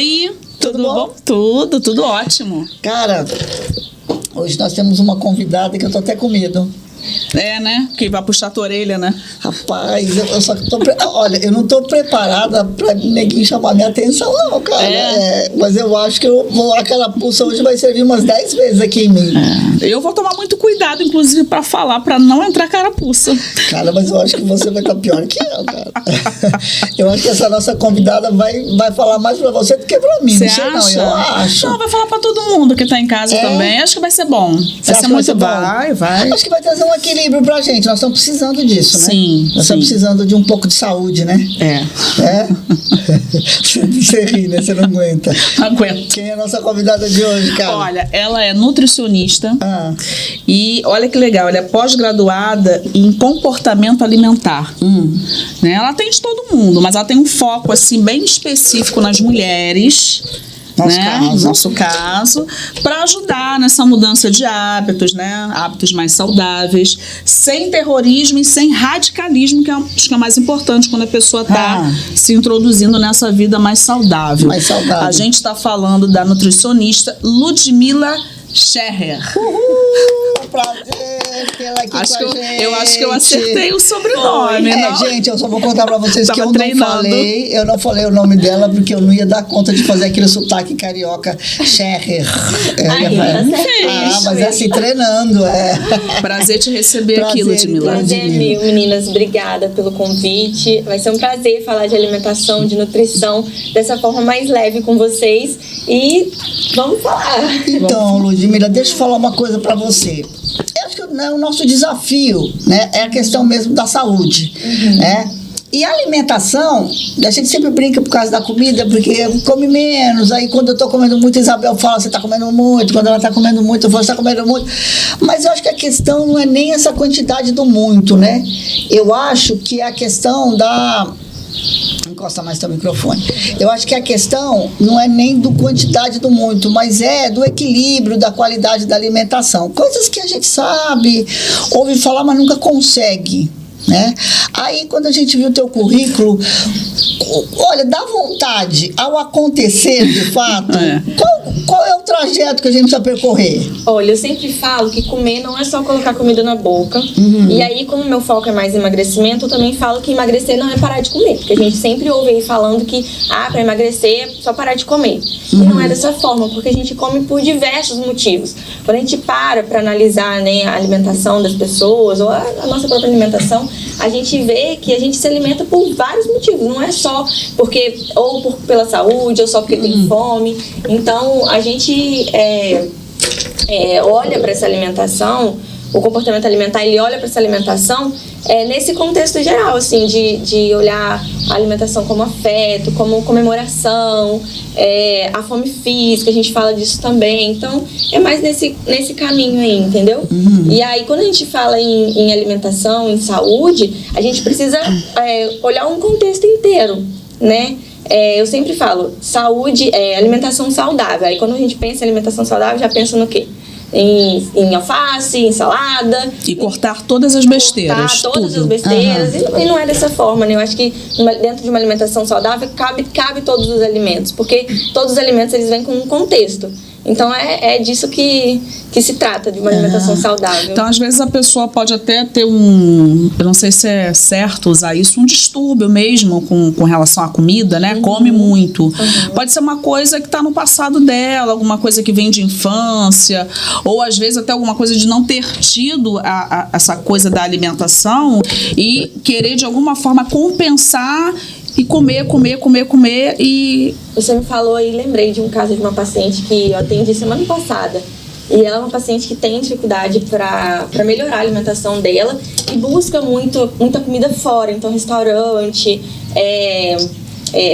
Oi, Tudo bom? Tudo ótimo. Cara, hoje nós temos uma convidada que eu tô até com medo. É, né? Que vai puxar a tua orelha, né? Rapaz, eu só tô... Olha, eu não tô preparada pra neguinho chamar minha atenção, não, cara. Mas eu acho que aquela pulsa hoje vai servir umas 10 vezes aqui em mim. Eu vou tomar muito cuidado, inclusive, pra falar, pra não entrar carapuça. Cara, mas eu acho que você vai estar pior que eu, cara. Eu acho que essa nossa convidada vai falar mais pra você do que pra mim. Você acha? Não, eu acho. Não, vai falar pra todo mundo que tá em casa também. Acho que vai ser bom. Vai ser muito bom. Vai. Acho que vai trazer um equilíbrio pra gente. Nós estamos precisando disso, né? Sim. Nós estamos precisando de um pouco de saúde, né? É? Você ri, né? Você não aguenta. Aguento. Quem é a nossa convidada de hoje, cara? Olha, ela é nutricionista e olha que legal, ela é pós-graduada em comportamento alimentar. Né? Ela atende todo mundo, mas ela tem um foco assim bem específico nas mulheres. Nosso caso, para ajudar nessa mudança de hábitos, né? Hábitos mais saudáveis, sem terrorismo e sem radicalismo, que acho que é mais importante quando a pessoa está se introduzindo nessa vida mais saudável. A gente está falando da nutricionista Ludmila Scherrer. Prazer ter ela aqui com a gente. Eu acho que eu acertei o sobrenome. Gente, eu só vou contar pra vocês que eu não falei o nome dela porque eu não ia dar conta de fazer aquele sotaque carioca. Scherrer. Mas é assim, treinando. Prazer te receber aqui, Ludmila. Prazer é meu, meninas. Obrigada pelo convite. Vai ser um prazer falar de alimentação, de nutrição, dessa forma mais leve com vocês. E vamos falar. Então, Ludmila, deixa eu falar uma coisa pra você. Eu acho que o nosso desafio, né, é a questão mesmo da saúde, né? E a alimentação, a gente sempre brinca por causa da comida, porque come menos. Aí quando eu tô comendo muito, a Isabel fala, você tá comendo muito. Quando ela tá comendo muito, eu falo, você tá comendo muito. Mas eu acho que a questão não é nem essa quantidade do muito, né? Eu acho que é a questão da... Encosta mais teu microfone. Eu acho que a questão não é nem do quantidade do muito, mas é do equilíbrio, da qualidade da alimentação. Coisas que a gente sabe, ouve falar, mas nunca consegue, né? Aí, quando a gente viu o teu currículo, olha, dá vontade ao acontecer, de fato, qual é o trajeto que a gente precisa percorrer? Olha, eu sempre falo que comer não é só colocar comida na boca. E aí, como meu foco é mais emagrecimento, eu também falo que emagrecer não é parar de comer. Porque a gente sempre ouve aí falando que, para emagrecer é só parar de comer. E não é dessa forma, porque a gente come por diversos motivos. Quando a gente para analisar, né, a alimentação das pessoas, ou a nossa própria alimentação, a gente vê que a gente se alimenta por vários motivos. Não é só porque, pela saúde, ou só porque tem fome. Então, a gente olha para essa alimentação, o comportamento alimentar, ele olha para essa alimentação nesse contexto geral, assim, de olhar a alimentação como afeto, como comemoração, a fome física, a gente fala disso também. Então, é mais nesse caminho aí, entendeu? E aí, quando a gente fala em alimentação, em saúde, a gente precisa olhar um contexto inteiro, né? Eu sempre falo, saúde, alimentação saudável. Aí quando a gente pensa em alimentação saudável, já pensa no quê? Em alface, em salada. E cortar todas as besteiras. Cortar todas as besteiras. E não é dessa forma, né? Eu acho que dentro de uma alimentação saudável cabe todos os alimentos. Porque todos os alimentos, eles vêm com um contexto. Então, é disso que se trata, de uma alimentação saudável. Então, às vezes, a pessoa pode até ter eu não sei se é certo usar isso, um distúrbio mesmo com relação à comida, né? Come muito. Pode ser uma coisa que está no passado dela, alguma coisa que vem de infância, ou às vezes até alguma coisa de não ter tido essa coisa da alimentação e querer, de alguma forma, compensar e comer e... Você me falou aí, lembrei de um caso de uma paciente que eu atendi semana passada. E ela é uma paciente que tem dificuldade para melhorar a alimentação dela e busca muita comida fora. Então, restaurante,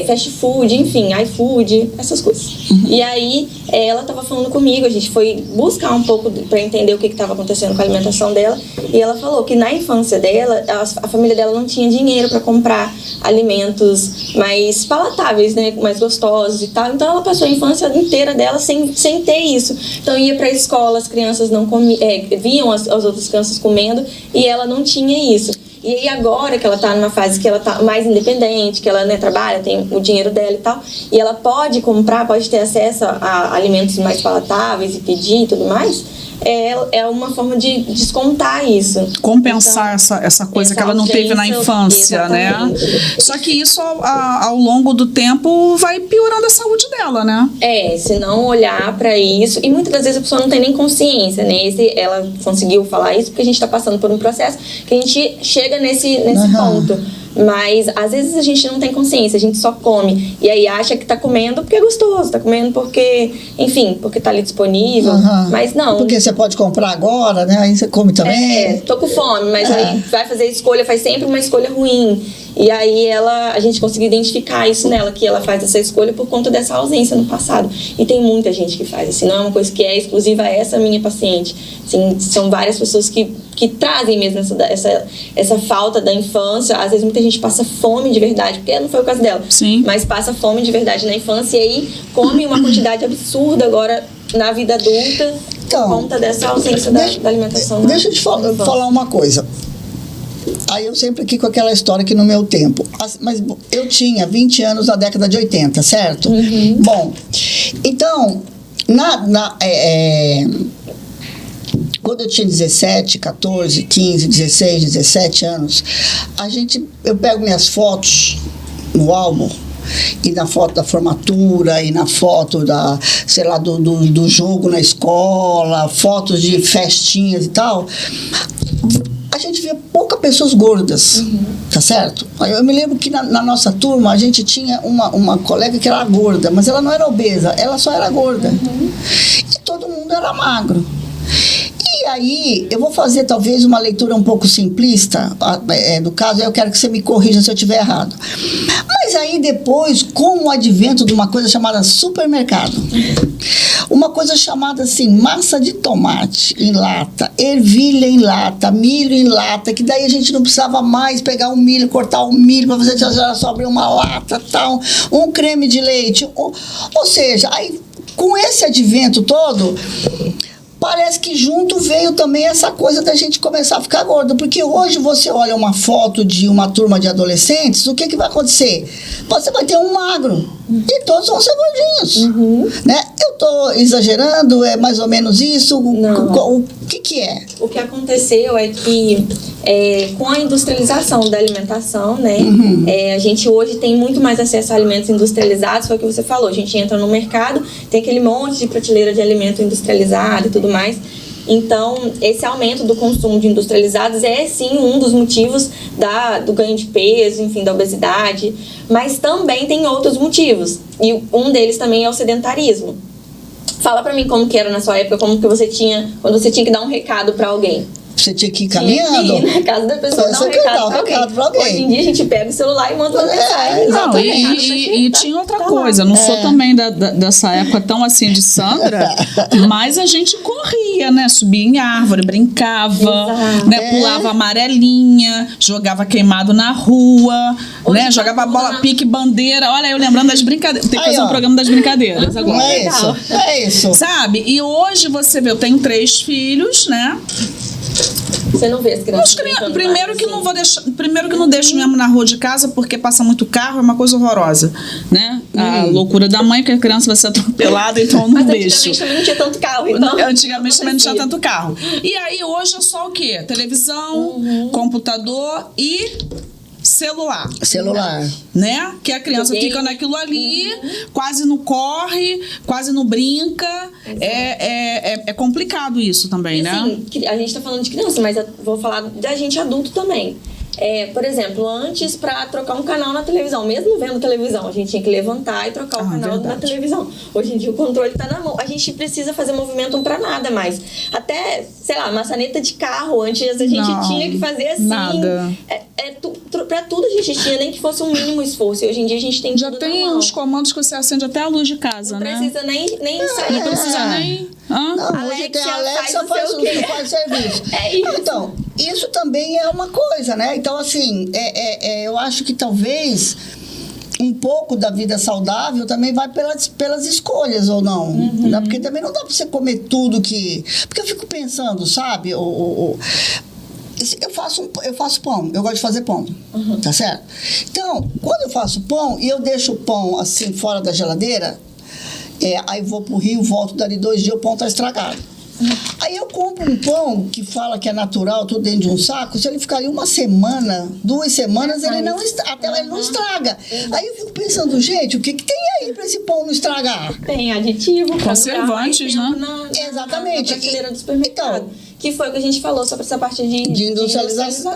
fast food, enfim, iFood, essas coisas. E aí, ela estava falando comigo, a gente foi buscar um pouco para entender o que estava acontecendo com a alimentação dela. E ela falou que na infância dela, a família dela não tinha dinheiro para comprar alimentos mais palatáveis, né, mais gostosos e tal. Então ela passou a infância inteira dela sem ter isso. Então ia para a escola, as crianças não viam as outras crianças comendo e ela não tinha isso. E aí agora que ela tá numa fase que ela tá mais independente, que ela, né, trabalha, tem o dinheiro dela e tal, e ela pode comprar, pode ter acesso a alimentos mais palatáveis e pedir e tudo mais, é uma forma de descontar isso. Compensar então, essa coisa que ela não teve na infância, exatamente, né? Só que isso ao longo do tempo vai piorando a saúde dela, né? Se não olhar pra isso, e muitas das vezes a pessoa não tem nem consciência, né? Ela conseguiu falar isso porque a gente tá passando por um processo que a gente chega nesse ponto. Mas às vezes a gente não tem consciência, a gente só come e aí acha que tá comendo porque é gostoso, tá comendo porque, enfim, porque tá ali disponível, mas não. Porque você pode comprar agora, né? Aí você come também. Tô com fome, mas aí vai fazer escolha, faz sempre uma escolha ruim. E aí a gente conseguiu identificar isso nela, que ela faz essa escolha por conta dessa ausência no passado. E tem muita gente que faz, assim, não é uma coisa que é exclusiva a essa minha paciente. Assim, são várias pessoas que trazem mesmo essa falta da infância. Às vezes muita gente passa fome de verdade, porque não foi o caso dela. Sim. Mas passa fome de verdade na infância e aí come uma quantidade absurda agora na vida adulta por conta dessa ausência da alimentação. Deixa eu te falar uma coisa. Aí eu sempre aqui com aquela história que no meu tempo. Mas eu tinha 20 anos na década de 80, certo? Bom, então, quando eu tinha 17, 14, 15, 16, 17 anos, eu pego minhas fotos no álbum, e na foto da formatura, e na foto do jogo na escola, fotos de festinhas e tal, a gente via poucas pessoas gordas, tá certo? Eu me lembro que na nossa turma a gente tinha uma colega que era gorda, mas ela não era obesa, ela só era gorda. E todo mundo era magro. E aí, eu vou fazer talvez uma leitura um pouco simplista do caso, eu quero que você me corrija se eu estiver errado. Mas aí depois, com o advento de uma coisa chamada supermercado, uma coisa chamada assim, massa de tomate em lata, ervilha em lata, milho em lata, que daí a gente não precisava mais pegar o milho, cortar o milho para fazer só abrir uma lata, tal, um creme de leite. Ou seja, aí com esse advento todo, parece que junto veio também essa coisa da gente começar a ficar gordo. Porque hoje você olha uma foto de uma turma de adolescentes, o que vai acontecer? Você vai ter um magro e todos vão ser gordinhos. Né? Eu estou exagerando, é mais ou menos isso? Não. O que é? O que aconteceu é que com a industrialização da alimentação, né, a gente hoje tem muito mais acesso a alimentos industrializados, foi o que você falou, a gente entra no mercado, tem aquele monte de prateleira de alimento industrializado e tudo mais. Então, esse aumento do consumo de industrializados é, sim, um dos motivos do ganho de peso, enfim, da obesidade, mas também tem outros motivos, e um deles também é o sedentarismo. Fala pra mim como que era na sua época, como que você tinha, quando você tinha que dar um recado pra alguém. Você tinha que ir caminhando? Tinha que ir na casa da pessoa, dar um recado pra alguém. Hoje em dia a gente pega o celular e manda uma mensagem. Não, e tinha outra coisa, não sou também dessa época tão assim de Sandra, mas a gente corria, né? Subia em árvore, brincava, né? Pulava amarelinha, jogava queimado na rua, hoje, né? Jogava bola, pique, bandeira. Olha, eu lembrando das brincadeiras. Tem que fazer um programa das brincadeiras agora. Não é isso, é isso. Sabe? E hoje você vê, eu tenho 3 filhos, né? Você não vê as crianças primeiro que não deixo mesmo na rua de casa porque passa muito carro, é uma coisa horrorosa, né? A loucura da mãe que a criança vai ser atropelada, então eu não deixo. Antigamente também não tinha tanto carro, então. Antigamente também não tinha tanto carro. E aí hoje é só o quê? Televisão, computador e celular, né? Que a criança fica naquilo ali, quase não corre, quase não brinca. É complicado isso também, né? Sim, a gente tá falando de criança, mas eu vou falar da gente adulto também. Por exemplo, antes, para trocar um canal na televisão, mesmo vendo televisão, a gente tinha que levantar e trocar o canal na televisão. Hoje em dia o controle tá na mão. A gente precisa fazer movimento para nada mais. Até, sei lá, maçaneta de carro, antes a gente tinha que fazer assim. Nada. Pra tudo a gente tinha, nem que fosse um mínimo esforço. E hoje em dia a gente tem já tem uns comandos que você acende até a luz de casa, né? Não precisa nem sair. Não precisa nem... Não, hoje tem a Alexa, faz serviço. É isso. Então, isso também é uma coisa, né? Então, assim, eu acho que talvez um pouco da vida saudável também vai pelas escolhas, ou não? Né? Porque também não dá pra você comer tudo que... Porque eu fico pensando, sabe? Eu faço pão, eu gosto de fazer pão, tá certo? Então, quando eu faço pão e eu deixo o pão assim fora da geladeira, aí vou pro Rio, volto dali 2 dias, o pão tá estragado. Aí eu compro um pão que fala que é natural, tudo dentro de um saco. Se ele ficar ali 1 semana, 2 semanas, ele não estraga. Aí eu fico pensando, gente, o que tem aí para esse pão não estragar? Tem aditivo, conservantes, né? Exatamente. Na prateleira do supermercado. Então, que foi o que a gente falou sobre essa parte de industrialização.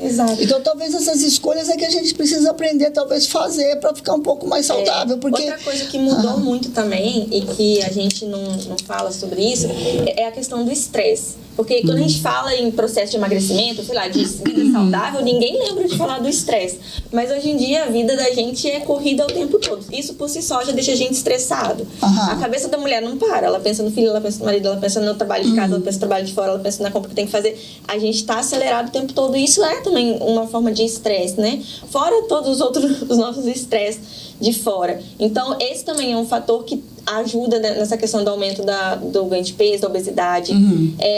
Exato. Então, talvez essas escolhas é que a gente precisa aprender, talvez fazer para ficar um pouco mais saudável. Porque... Outra coisa que mudou muito também e que a gente não fala sobre isso é a questão do estresse. Porque quando a gente fala em processo de emagrecimento, sei lá, de vida saudável, ninguém lembra de falar do estresse. Mas hoje em dia a vida da gente é corrida o tempo todo. Isso por si só já deixa a gente estressado. A cabeça da mulher não para. Ela pensa no filho, ela pensa no marido, ela pensa no trabalho de casa, ela pensa no trabalho de fora, ela pensa na compra que tem que fazer. A gente está acelerado o tempo todo. E isso é também uma forma de estresse, né? Fora todos os nossos estresses de fora. Então, esse também é um fator que ajuda nessa questão do aumento do ganho de peso, da obesidade.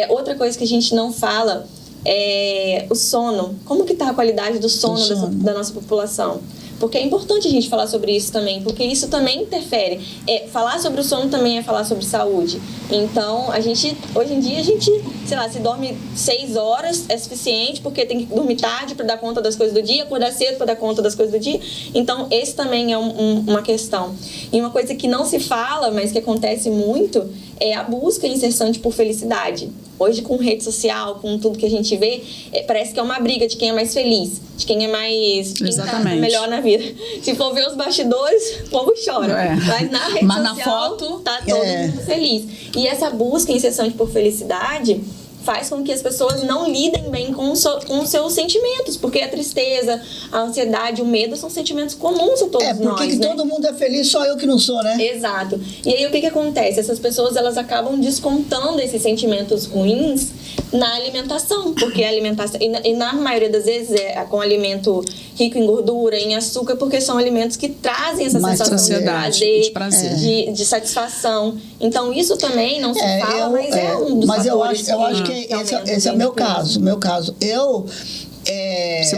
Outra coisa que a gente não fala é o sono. Como que está a qualidade do sono da nossa população? Porque é importante a gente falar sobre isso também, porque isso também interfere. Falar sobre o sono também é falar sobre saúde. Então, hoje em dia, sei lá, se dorme 6 horas é suficiente, porque tem que dormir tarde para dar conta das coisas do dia, acordar cedo para dar conta das coisas do dia. Então, esse também é uma questão. E uma coisa que não se fala, mas que acontece muito, é a busca incessante por felicidade. Hoje, com rede social, com tudo que a gente vê, parece que é uma briga de quem é mais feliz, de quem é mais... quem tá melhor na vida. Se for ver os bastidores, o povo chora. Mas na rede social, na foto, tá todo mundo feliz. E essa busca incessante por felicidade faz com que as pessoas não lidem bem com os seus sentimentos, porque a tristeza, a ansiedade, o medo são sentimentos comuns a todos nós. Porque que todo mundo é feliz, só eu que não sou, né? Exato. E aí o que acontece? Essas pessoas, elas acabam descontando esses sentimentos ruins na alimentação, porque a alimentação, e na maioria das vezes é com alimento rico em gordura, em açúcar, porque são alimentos que trazem essa sensação de prazer, de satisfação. Então isso também não se fala, mas é um dos mas fatores. Eu acho que esse é o meu caso.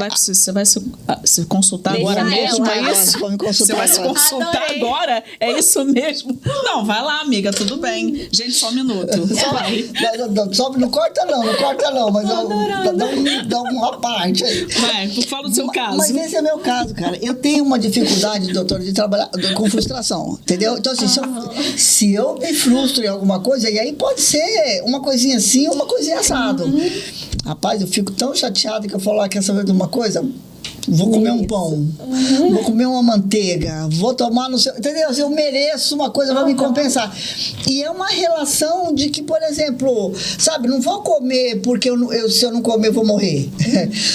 Você vai se consultar agora mesmo? É isso? Você vai se consultar agora? É isso mesmo? Não, vai lá, amiga, tudo bem. Gente, só um minuto. Não corta não, mas dá uma parte aí. Vai, fala do seu caso. Mas esse é meu caso, cara. Eu tenho uma dificuldade, doutor, de trabalhar com frustração, entendeu? Então, assim, se eu me frustro em alguma coisa, e aí pode ser uma coisinha assim, uma coisinha assado. Rapaz, eu fico tão chateado que eu falo, quer saber de uma coisa? Vou comer um pão, vou comer uma manteiga, vou tomar no seu... Entendeu? Eu mereço uma coisa para me compensar. E é uma relação de que, por exemplo, sabe, não vou comer porque se eu não comer eu vou morrer.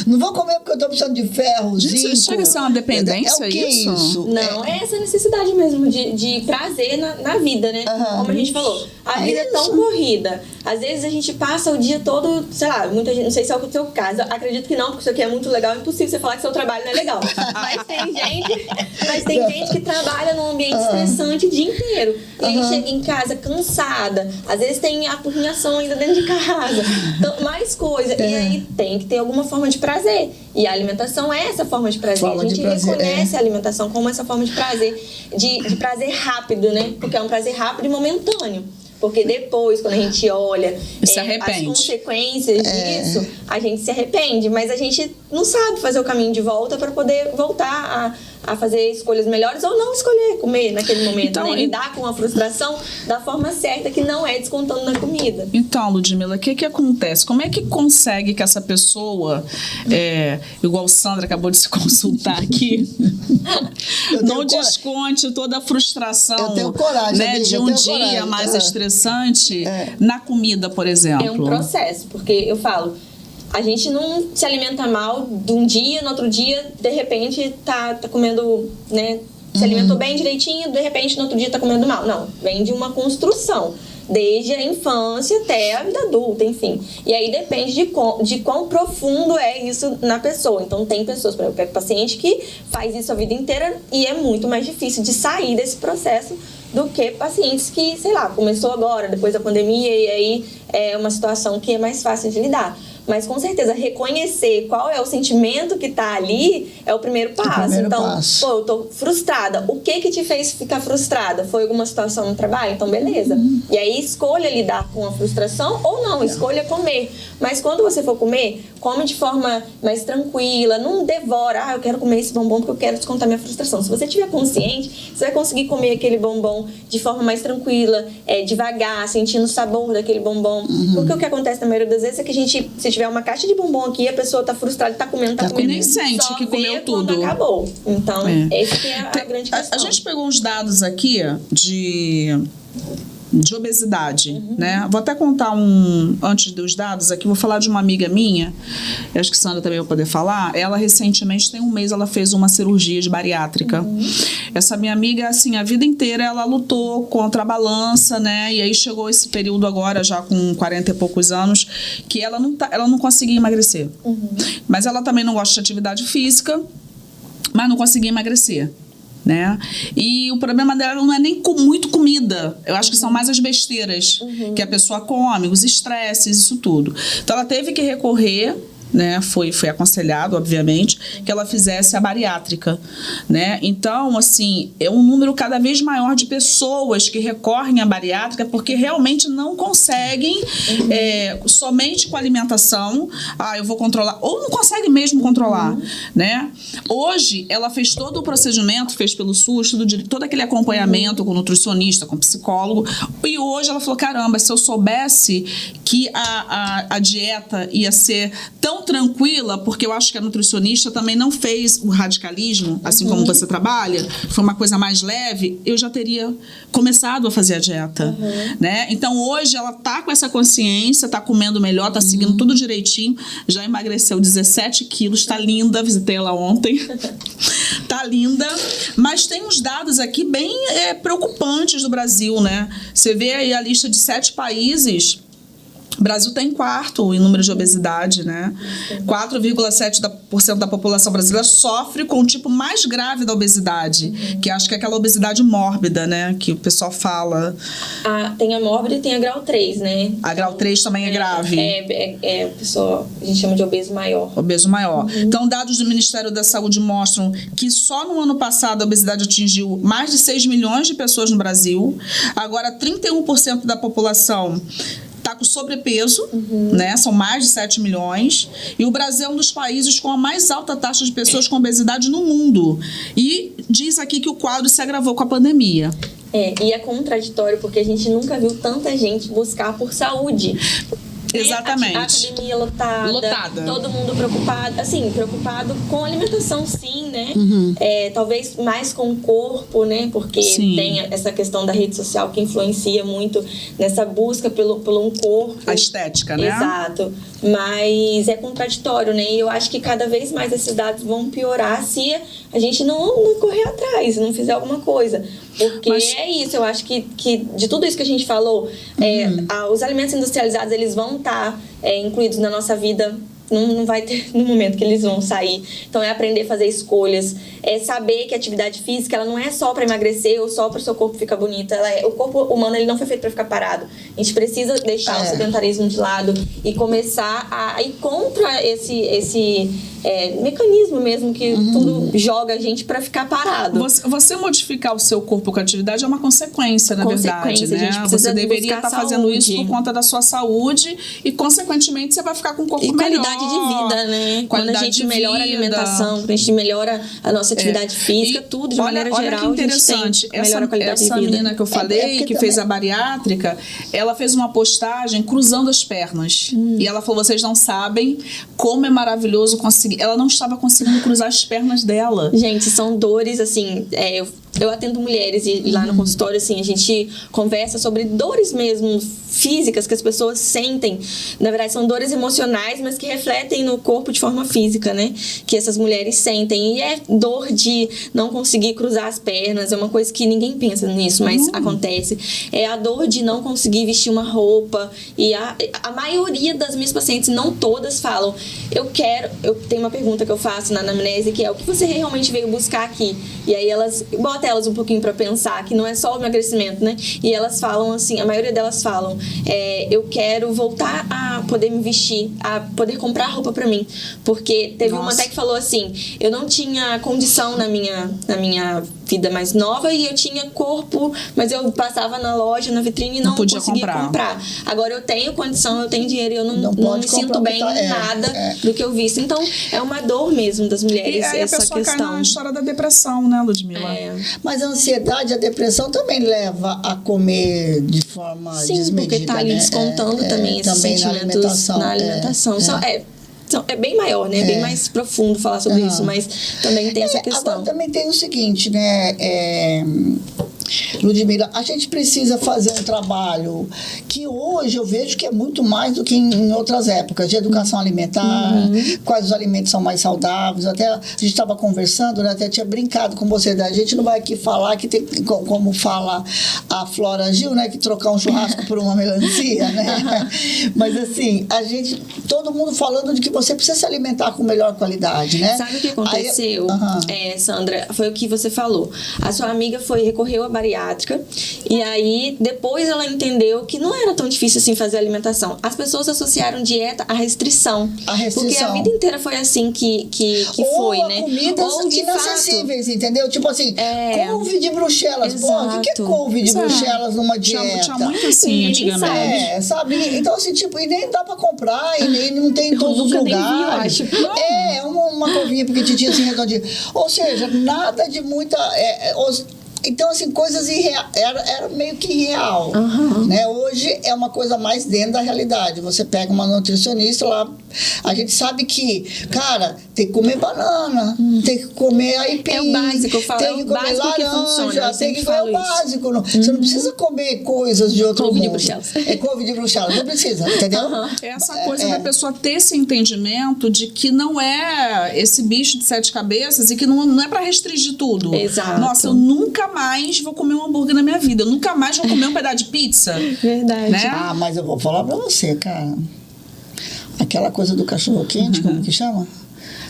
Não vou comer porque eu tô precisando de ferro, zinco. Isso chega a ser uma dependência, é o que isso? Não, é essa necessidade mesmo de prazer na vida, né? Como a gente falou, a vida é tão corrida. Às vezes a gente passa o dia todo, sei lá, muita gente, não sei se é o seu caso, acredito que não, porque isso aqui é muito legal, é impossível você falar que seu trabalho não é legal. Mas tem gente que trabalha num ambiente estressante o dia inteiro. E aí chega em casa cansada. Às vezes tem apurrinhação ainda dentro de casa. Então, mais coisa. E aí tem que ter alguma forma de prazer. E a alimentação é essa forma de prazer. A gente reconhece a alimentação como essa forma de prazer. De prazer rápido, né? Porque é um prazer rápido e momentâneo. Porque depois, quando a gente olha as consequências disso, a gente se arrepende. Mas a gente não sabe fazer o caminho de volta para poder voltar a fazer escolhas melhores ou não escolher comer naquele momento. Então, né? Lidar com a frustração da forma certa, que não é descontando na comida. Então, Ludmila, o que acontece? Como é que consegue que essa pessoa, igual Sandra acabou de se consultar aqui, não desconte toda a frustração, eu tenho coragem, né, de um dia mais estressante na comida, por exemplo? É um processo, porque eu falo, a gente não se alimenta mal de um dia, no outro dia, de repente, tá comendo, né? Se alimentou bem direitinho, de repente, no outro dia tá comendo mal. Não, vem de uma construção. Desde a infância até a vida adulta, enfim. E aí depende de quão profundo é isso na pessoa. Então tem pessoas, por exemplo, paciente que faz isso a vida inteira e é muito mais difícil de sair desse processo do que pacientes que, sei lá, começou agora, depois da pandemia, e aí é uma situação que é mais fácil de lidar. Mas com certeza reconhecer qual é o sentimento que tá ali é o primeiro passo. Pô, eu tô frustrada. O que te fez ficar frustrada? Foi alguma situação no trabalho? Então, beleza. E aí, escolha lidar com a frustração ou não, escolha comer. Mas quando você for comer, come de forma mais tranquila, não devora, eu quero comer esse bombom porque eu quero descontar minha frustração. Se você tiver consciente, você vai conseguir comer aquele bombom de forma mais tranquila, devagar, sentindo o sabor daquele bombom. Porque o que acontece na maioria das vezes é que a gente, se tiver uma caixa de bombom aqui, a pessoa tá frustrada, tá comendo. E nem sente só que comeu tudo. Quando acabou. Então, esse que é a grande questão. A gente pegou uns dados aqui de obesidade, né? Vou até contar antes dos dados aqui, vou falar de uma amiga minha, acho que a Sandra também vai poder falar. Ela recentemente, tem um mês, ela fez uma cirurgia de bariátrica. Essa minha amiga, assim, a vida inteira ela lutou contra a balança, né? E aí chegou esse período agora, já com 40 e poucos anos, que ela não conseguia emagrecer. Mas ela também não gosta de atividade física, mas não conseguia emagrecer. Né? E o problema dela não é nem muito comida. Eu acho que são mais as besteiras que a pessoa come, os estresses, isso tudo. Então ela teve que recorrer, né? Foi aconselhado, obviamente, que ela fizesse a bariátrica, né? Então, assim, é um número cada vez maior de pessoas que recorrem à bariátrica porque realmente não conseguem somente com alimentação, eu vou controlar, ou não consegue mesmo controlar, né? Hoje, ela fez todo o procedimento, fez pelo SUS, todo aquele acompanhamento com nutricionista, com psicólogo, e hoje ela falou, caramba, se eu soubesse que a dieta ia ser tão tranquila, porque eu acho que a nutricionista também não fez o radicalismo, assim como você trabalha, foi uma coisa mais leve, eu já teria começado a fazer a dieta, né? Então hoje ela tá com essa consciência, tá comendo melhor, tá seguindo tudo direitinho, já emagreceu 17 quilos, tá linda, visitei ela ontem, tá linda, mas tem uns dados aqui bem preocupantes do Brasil, né? Você vê aí a lista de 7 países. O Brasil está em quarto em número de obesidade, né? 4,7% da população brasileira sofre com o tipo mais grave da obesidade, que acho que é aquela obesidade mórbida, né? Que o pessoal fala. Tem a mórbida e tem a grau 3, né? A grau 3 também é grave. Pessoa, a gente chama de obeso maior. Obeso maior. Então, dados do Ministério da Saúde mostram que só no ano passado a obesidade atingiu mais de 6 milhões de pessoas no Brasil. Agora, 31% da população está com sobrepeso, né? São mais de 7 milhões. E o Brasil é um dos países com a mais alta taxa de pessoas com obesidade no mundo. E diz aqui que o quadro se agravou com a pandemia. E é contraditório, porque a gente nunca viu tanta gente buscar por saúde. Exatamente. A academia lotada. Todo mundo preocupado. Assim, preocupado com a alimentação, sim, né? Talvez mais com o corpo, né? Porque tem essa questão da rede social que influencia muito nessa busca pelo um corpo. A estética, né? Exato. Mas é contraditório, né? E eu acho que cada vez mais esses dados vão piorar se a gente não correr atrás, não fizer alguma coisa. Porque é isso, eu acho que de tudo isso que a gente falou, os alimentos industrializados, eles vão estar incluídos na nossa vida. Não vai ter no momento que eles vão sair. Então é aprender a fazer escolhas, é saber que a atividade física ela não é só para emagrecer ou só para o seu corpo ficar bonito. O corpo humano ele não foi feito para ficar parado. A gente precisa deixar o sedentarismo de lado e começar a ir contra esse mecanismo mesmo que tudo joga a gente para ficar parado. Você modificar o seu corpo com a atividade é uma consequência, na verdade, né? Você deveria estar fazendo isso por conta da sua saúde e, consequentemente, você vai ficar com um corpo melhor. Qualidade de vida, né? Quando a gente melhora a alimentação, quando a gente melhora a nossa atividade física, tudo de maneira geral, olha que interessante. Melhora a qualidade de vida. Essa menina que eu falei, que fez a bariátrica, ela fez uma postagem cruzando as pernas. E ela falou, vocês não sabem como é maravilhoso conseguir. Ela não estava conseguindo cruzar as pernas dela. Gente, são dores, assim, eu atendo mulheres e lá no consultório, assim, a gente conversa sobre dores mesmo físicas que as pessoas sentem. Na verdade, são dores emocionais, mas que refletem no corpo de forma física, né? Que essas mulheres sentem. E é dor de não conseguir cruzar as pernas, é uma coisa que ninguém pensa nisso, mas acontece. É a dor de não conseguir vestir uma roupa. E a maioria das minhas pacientes, não todas, falam, eu tenho uma pergunta que eu faço na anamnese, que é, o que você realmente veio buscar aqui? E aí elas, igual até bota elas um pouquinho pra pensar que não é só o emagrecimento, né? E elas falam assim, a maioria delas falam, eu quero voltar a poder me vestir, a poder comprar roupa pra mim. Porque teve uma até que falou assim, eu não tinha condição na minha vida mais nova e eu tinha corpo, mas eu passava na loja, na vitrine e não conseguia comprar. Agora eu tenho condição, eu tenho dinheiro e eu não me sinto bem em nada do que eu visto. Então, é uma dor mesmo das mulheres, e aí essa a pessoa questão. cai na história da depressão, né, Ludmila? Mas a ansiedade, a depressão também leva a comer de forma desmedida, porque tá ali descontando também esses sentimentos na alimentação. É bem maior, né? É bem mais profundo falar sobre isso, mas também tem essa questão. Agora também tem o seguinte, né? Ludmila, a gente precisa fazer um trabalho que hoje eu vejo que é muito mais do que em outras épocas, de educação alimentar, quais os alimentos são mais saudáveis. Até a gente estava conversando, né, até tinha brincado com você, a gente não vai aqui falar que tem, como fala a Flora Gil, né, que trocar um churrasco por uma melancia, né? Mas assim, todo mundo falando de que você precisa se alimentar com melhor qualidade, né? Sabe o que aconteceu, Sandra? Foi o que você falou. A sua amiga recorreu à bariátrica e aí depois ela entendeu que não era tão difícil assim fazer a alimentação. As pessoas associaram dieta à restrição. Porque a vida inteira foi assim que foi, né? Comidas inacessíveis, entendeu? Tipo assim, couve de Bruxelas. Pô, o que é couve de Bruxelas numa dieta? Tinha muito assim antigamente. Sabe? Então assim, tipo, e nem dá pra comprar, e nem não tem em todos os lugares. Uma couvinha pequenininha assim, redondinha. Ou seja, nada de muita... Então, assim, coisas irreais, era meio que irreal, né? Hoje é uma coisa mais dentro da realidade. Você pega uma nutricionista lá, a gente sabe que, cara, tem que comer banana, tem que comer aipim. É o básico, eu falo, tem que comer laranja, tem que comer o básico. Você não precisa comer coisas de outro mundo. Couve de Bruxelas. Couve de Bruxelas, não precisa, entendeu? Essa coisa da pessoa ter esse entendimento de que não é esse bicho de 7 cabeças e que não é pra restringir tudo. Exato. Nossa, eu nunca mais vou comer um hambúrguer na minha vida. Eu nunca mais vou comer um pedaço de pizza. Verdade. Né? Mas eu vou falar pra você, cara. Aquela coisa do cachorro quente, como que chama?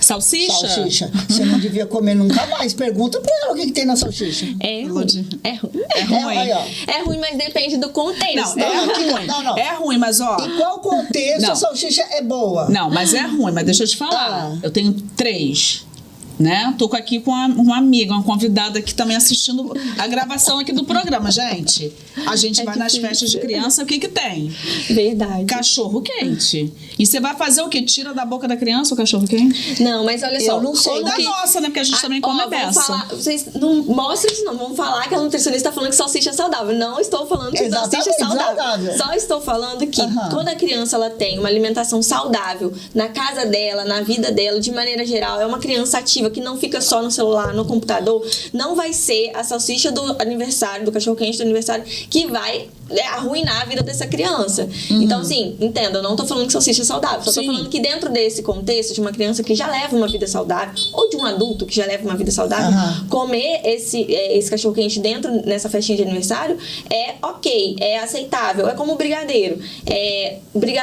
Salsicha? Você não devia comer nunca mais. Pergunta pra ela o que tem na salsicha. É ruim. É ruim, mas depende do contexto. Não. É ruim, mas ó... Em qual contexto a salsicha é boa? Não, mas é ruim. Mas deixa eu te falar. Eu tenho 3. Né? Tô aqui com uma amiga, uma convidada que também assistindo a gravação aqui do programa, gente. A gente vai nas festas de criança, o que tem? Verdade. Cachorro quente. E você vai fazer o quê? Tira da boca da criança o cachorro quente? Não, mas olha só. Eu não sei. Ou da nossa, né? Porque a gente também come dessa. Vocês não mostrem isso, não. Vamos falar que a nutricionista está falando que salsicha é saudável. Não estou falando que salsicha é saudável. Só estou falando que quando a criança ela tem uma alimentação saudável na casa dela, na vida dela, de maneira geral, é uma criança ativa que não fica só no celular, no computador, não vai ser a salsicha do aniversário, do cachorro-quente do aniversário, que vai arruinar a vida dessa criança. Então, assim, entenda, eu não tô falando que salsicha é saudável, só tô falando que dentro desse contexto de uma criança que já leva uma vida saudável, ou de um adulto que já leva uma vida saudável, comer esse cachorro-quente nessa festinha de aniversário é ok, é aceitável, é como o brigadeiro.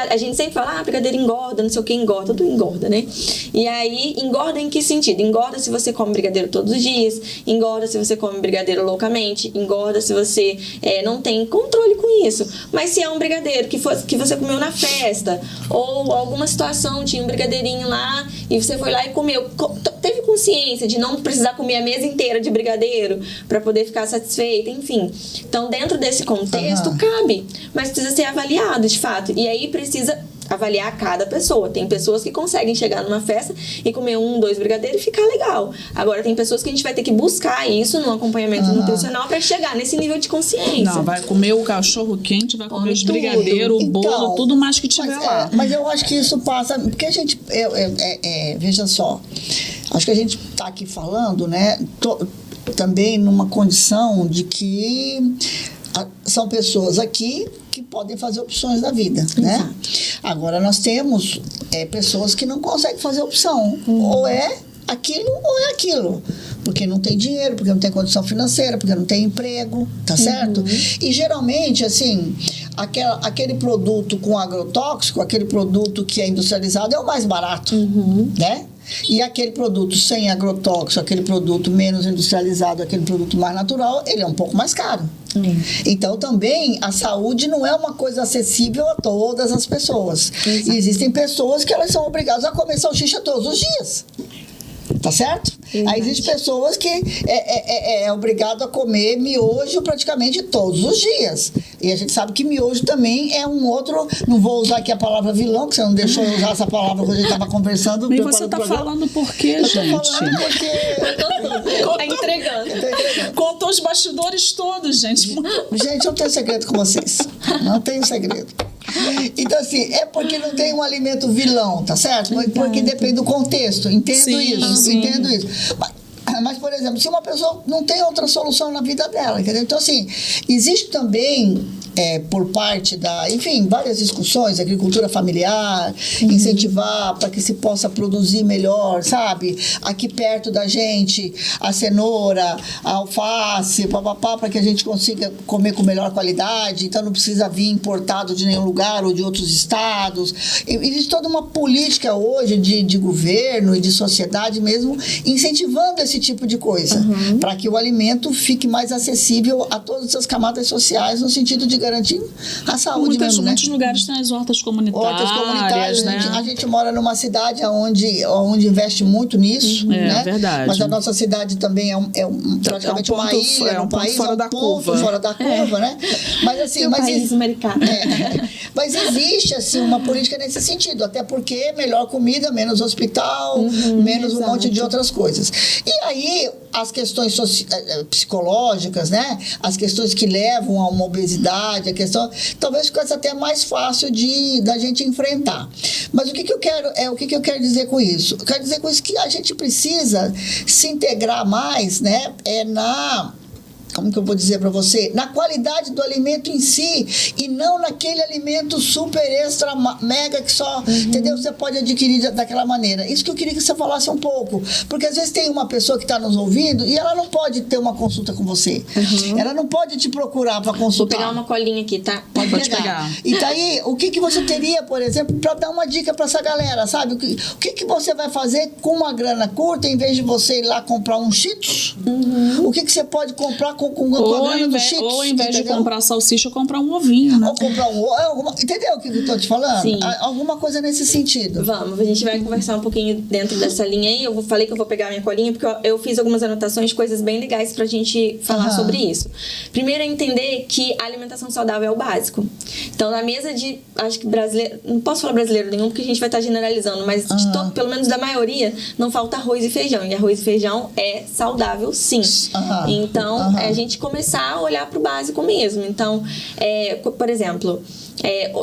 A gente sempre fala, brigadeiro engorda, não sei o que engorda, tudo engorda, né? E aí, engorda em que sentido? Engorda se você come brigadeiro todos os dias, engorda se você come brigadeiro loucamente, engorda se você não tem controle com isso. Mas se é um brigadeiro que você comeu na festa, ou alguma situação, tinha um brigadeirinho lá e você foi lá e comeu, teve consciência de não precisar comer a mesa inteira de brigadeiro para poder ficar satisfeita, enfim. Então, dentro desse contexto, cabe, mas precisa ser avaliado de fato. E aí precisa avaliar cada pessoa. Tem pessoas que conseguem chegar numa festa e comer 1, 2 brigadeiros e ficar legal. Agora, tem pessoas que a gente vai ter que buscar isso no acompanhamento nutricional para chegar nesse nível de consciência. Não, vai comer o cachorro quente, vai comer os brigadeiros, o bolo, tudo mais que tiver lá. Mas eu acho que isso passa... Porque a gente... veja só. Acho que a gente tá aqui falando, né? Também numa condição de que são pessoas aqui que podem fazer opções da vida, né? Agora, nós temos pessoas que não conseguem fazer opção. Ou é aquilo ou é aquilo. Porque não tem dinheiro, porque não tem condição financeira, porque não tem emprego, tá certo? E geralmente, assim, aquele produto com agrotóxico, aquele produto que é industrializado é o mais barato, né? E aquele produto sem agrotóxico, aquele produto menos industrializado, aquele produto mais natural, ele é um pouco mais caro. Então, também, a saúde não é uma coisa acessível a todas as pessoas. E existem pessoas que elas são obrigadas a comer salsicha todos os dias. Tá certo? Aí existem pessoas que é obrigado a comer miojo praticamente todos os dias. E a gente sabe que miojo também é um outro... Não vou usar aqui a palavra vilão, que você não deixou eu usar essa palavra quando a gente estava conversando. E você tá falando por quê, gente? Eu tô falando porque... Tá entregando. Contou os bastidores todos, gente. Gente, eu não tenho segredo com vocês. Não tenho segredo. Então, assim, é porque não tem um alimento vilão, tá certo? Porque depende do contexto. Entendo isso. Mas, por exemplo, se uma pessoa não tem outra solução na vida dela, entendeu? Então, assim, existe também, por parte da... Enfim, várias discussões, agricultura familiar, incentivar para que se possa produzir melhor, sabe? Aqui perto da gente, a cenoura, a alface, papapá, para que a gente consiga comer com melhor qualidade, então não precisa vir importado de nenhum lugar ou de outros estados. Existe toda uma política hoje de governo e de sociedade mesmo, incentivando esse tipo de coisa, para que o alimento fique mais acessível a todas as camadas sociais, no sentido de garantir a saúde mesmo, né? Muitos lugares têm as hortas comunitárias, né? A gente mora numa cidade onde investe muito nisso, né? É verdade. Mas a nossa cidade também praticamente uma ilha, um ponto fora da curva. Fora da curva, né? Mas assim, mas existe assim uma política nesse sentido, até porque melhor comida, menos hospital, menos um monte de outras coisas. E aí, as questões psicológicas, né? As questões que levam a uma obesidade, a questão... Talvez ficasse até mais fácil da gente enfrentar. Mas o que eu quero dizer com isso? Eu quero dizer com isso que a gente precisa se integrar mais, né? Como que eu vou dizer para você? Na qualidade do alimento em si e não naquele alimento super extra mega que só, entendeu? Você pode adquirir daquela maneira. Isso que eu queria que você falasse um pouco, porque às vezes tem uma pessoa que está nos ouvindo e ela não pode ter uma consulta com você. Ela não pode te procurar para consultar. Vou pegar uma colinha aqui, tá? Pode pegar. E daí, o que você teria, por exemplo, para dar uma dica para essa galera, sabe? O que você vai fazer com uma grana curta, em vez de você ir lá comprar um Cheetos? O que você pode comprar com ou ao invés de comprar salsicha, comprar um ovinho, né? Ou comprar um ovo. Entendeu o que eu estou te falando? Sim. Alguma coisa nesse sentido. Vamos, a gente vai conversar um pouquinho dentro dessa linha aí. Eu falei que eu vou pegar minha colinha, porque eu fiz algumas anotações, coisas bem legais pra gente falar sobre isso. Primeiro é entender que a alimentação saudável é o básico. Então, na mesa acho que brasileiro, não posso falar brasileiro nenhum, porque a gente vai estar generalizando, mas pelo menos da maioria, não falta arroz e feijão. E arroz e feijão é saudável, sim. Então, a gente começar a olhar para o básico mesmo. Então, por exemplo,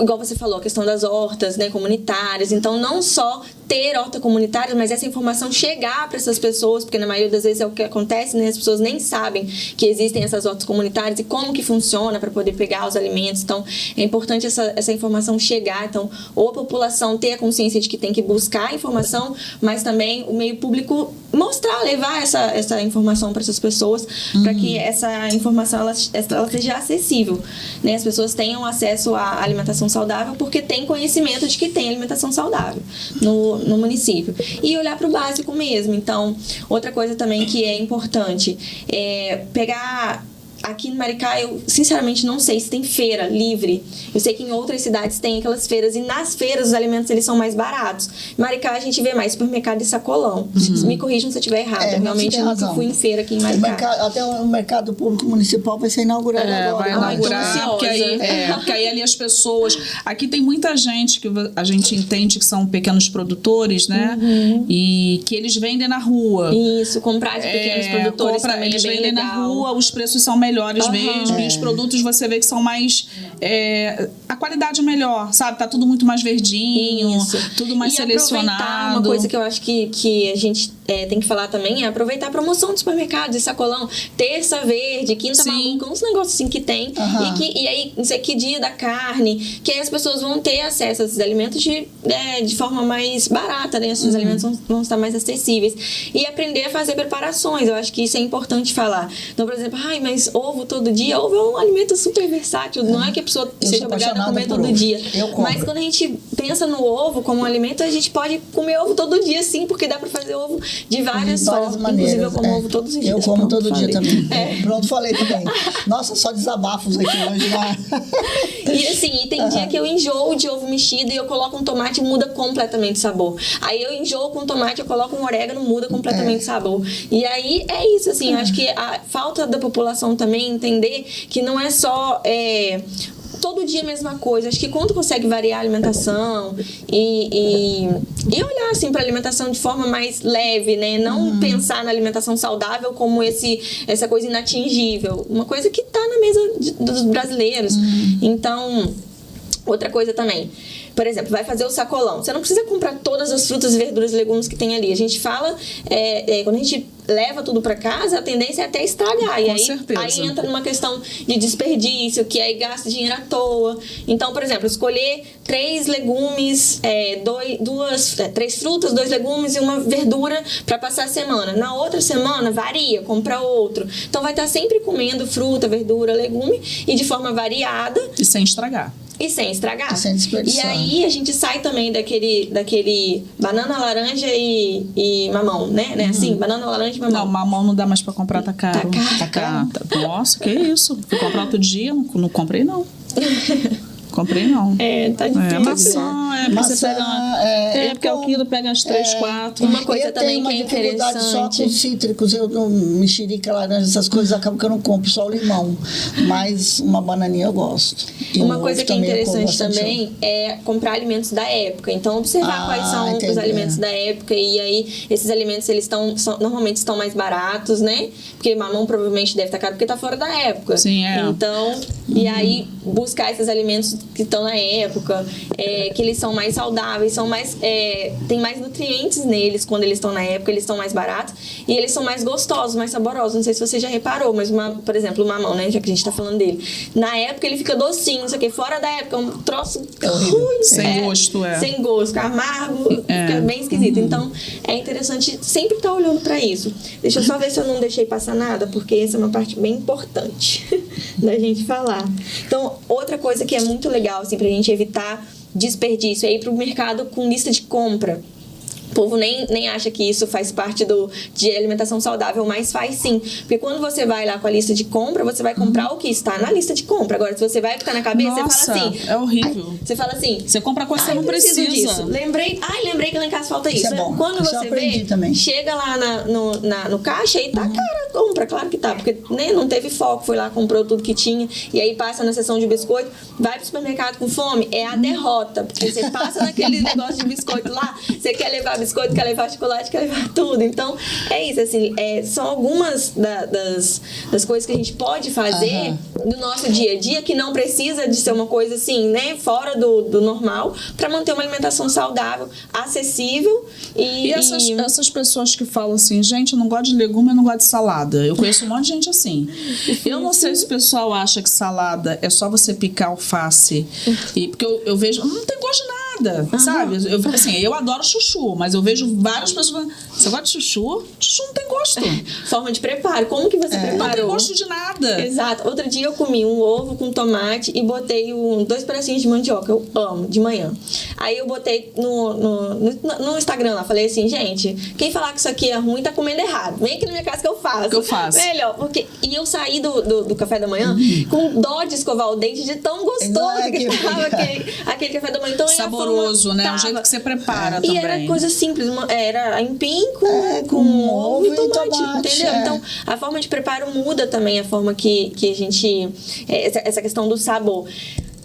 igual você falou, a questão das hortas, né, comunitárias. Então, não só ter horta comunitária, mas essa informação chegar para essas pessoas, porque na maioria das vezes é o que acontece, né? As pessoas nem sabem que existem essas hortas comunitárias e como que funciona para poder pegar os alimentos. Então, é importante essa informação chegar. Então, ou a população ter a consciência de que tem que buscar a informação, mas também o meio público mostrar, levar essa informação para essas pessoas, para que essa informação ela seja acessível, né? As pessoas tenham acesso à alimentação saudável porque têm conhecimento de que tem alimentação saudável no município. E olhar para o básico mesmo. Então, outra coisa também que é importante é pegar... Aqui no Maricá, eu sinceramente não sei se tem feira livre. Eu sei que em outras cidades tem aquelas feiras, e nas feiras os alimentos eles são mais baratos. Em Maricá a gente vê mais supermercado e sacolão. Me corrijam se eu estiver errado. Eu realmente nunca fui em feira aqui em Maricá. Até o mercado público municipal vai ser inaugurado agora. Vai inaugurar, porque aí ali as pessoas... Aqui tem muita gente que a gente entende que são pequenos produtores, né? E que eles vendem na rua. Isso, comprar de pequenos produtores também eles vendem legal. Na rua, os preços são melhores mesmo, e os produtos você vê que são mais... a qualidade é melhor, sabe? Tá tudo muito mais verdinho, tudo mais selecionado. Uma coisa que eu acho que a gente tem que falar também é aproveitar a promoção do supermercado, de sacolão, terça verde, quinta maluca, uns negócios assim que tem. E aí, não sei que dia da carne, que aí as pessoas vão ter acesso a esses alimentos de forma mais barata, né? Esses alimentos vão estar mais acessíveis. E aprender a fazer preparações, eu acho que isso é importante falar. Então, por exemplo, mas ovo todo dia, ovo é um alimento super versátil, não é que a pessoa seja obrigada a comer todo dia. Mas quando a gente pensa no ovo como um alimento, a gente pode comer ovo todo dia, sim, porque dá pra fazer ovo de várias formas. Maneiras. Inclusive, eu como ovo todos os dias. Eu como todo dia também. Pronto, falei também. Nossa, só desabafos aqui hoje, né? E assim, tem dia que eu enjoo de ovo mexido e eu coloco um tomate e muda completamente o sabor. Aí eu enjoo com tomate, eu coloco um orégano, muda completamente o sabor. E aí é isso, assim, acho que a falta da população também entender que não é só todo dia a mesma coisa. Acho que quando consegue variar a alimentação e olhar assim para a alimentação de forma mais leve, né? Não pensar na alimentação saudável como essa coisa inatingível, uma coisa que está na mesa dos brasileiros. Então, outra coisa também, por exemplo, vai fazer o sacolão. Você não precisa comprar todas as frutas, verduras e legumes que tem ali. A gente fala, quando a gente leva tudo para casa, a tendência é até estragar. E aí entra numa questão de desperdício, que aí gasta dinheiro à toa. Então, por exemplo, escolher 3 legumes, 3 frutas, 2 legumes e uma verdura para passar a semana. Na outra semana, varia, compra outro. Então, vai estar sempre comendo fruta, verdura, legume e de forma variada. E sem estragar. E sem estragar. E sem desperdiçar. E aí a gente sai também daquele banana, laranja e mamão, né? Assim, banana, laranja e mamão. Não, mamão não dá mais pra comprar, tá caro. Tá caro. Nossa, que isso? Fui comprar outro dia, não comprei não. Comprei não. Tá difícil. Maçã, você pega porque o quilo pega as 3, 4. Uma coisa também que é interessante. Só com cítricos, mexerica, laranja, essas coisas, acabam que eu não compro só o limão. Mas uma bananinha eu gosto. E uma coisa que é interessante também é comprar alimentos da época. Então, observar quais são os alimentos da época. E aí, esses alimentos, eles normalmente estão mais baratos, né? Porque mamão provavelmente deve estar caro porque tá fora da época. Sim, Então, e aí, buscar esses alimentos que estão na época, que eles são mais saudáveis, tem mais nutrientes neles quando eles estão na época, eles estão mais baratos e eles são mais gostosos, mais saborosos. Não sei se você já reparou, mas por exemplo, o mamão, né, já que a gente tá falando dele, na época ele fica docinho, não sei o que, fora da época é um troço ruim, sem gosto, sem gosto, fica amargo, fica bem esquisito. Então é interessante sempre estar olhando para isso. Deixa eu só ver se eu não deixei passar nada, porque essa é uma parte bem importante da gente falar. Então, outra coisa que é muito legal, assim, pra gente evitar desperdício é ir pro mercado com lista de compra. O povo nem acha que isso faz parte de alimentação saudável, mas faz sim. Porque quando você vai lá com a lista de compra, você vai comprar o que está na lista de compra. Agora, se você vai ficar na cabeça, você fala assim... é horrível. Você fala assim... Você compra coisa que você não precisa. Disso. Lembrei que lá em casa falta isso. É bom. Quando você vê, também. Chega lá no caixa e tá cara a compra. Claro que tá, porque não teve foco. Foi lá, comprou tudo que tinha. E aí passa na seção de biscoito. Vai pro supermercado com fome, é a derrota. Porque você passa naquele negócio de biscoito lá, você quer levar biscoito, quer levar chocolate, quer levar tudo. Então, é isso, assim, são algumas das coisas que a gente pode fazer no nosso dia a dia, que não precisa de ser uma coisa assim, né, fora do normal, para manter uma alimentação saudável, acessível. E essas pessoas que falam assim, gente, eu não gosto de legume, eu não gosto de salada. Eu conheço um monte de gente assim. Eu não sei se o pessoal acha que salada é só você picar alface. Porque eu vejo, não tem gosto de nada, sabe? Eu adoro chuchu, mas eu vejo várias pessoas falando, você gosta de chuchu? Chuchu não tem gosto. Forma de preparo. Como que você preparou? Não tem gosto de nada. Exato. Outro dia eu comi um ovo com tomate e botei 2 pedacinhos de mandioca. Eu amo, de manhã. Aí eu botei no Instagram lá, falei assim, gente, quem falar que isso aqui é ruim tá comendo errado. Vem aqui na minha casa que eu faço. Melhor. E eu saí do café da manhã com dó de escovar o dente de tão gostoso que tava aquele café da manhã. Então, saboroso, né? O jeito que você prepara também. E era coisa simples, era empim com ovo e tomate, entendeu? Então, a forma de preparo muda também a forma que a gente... Essa questão do sabor.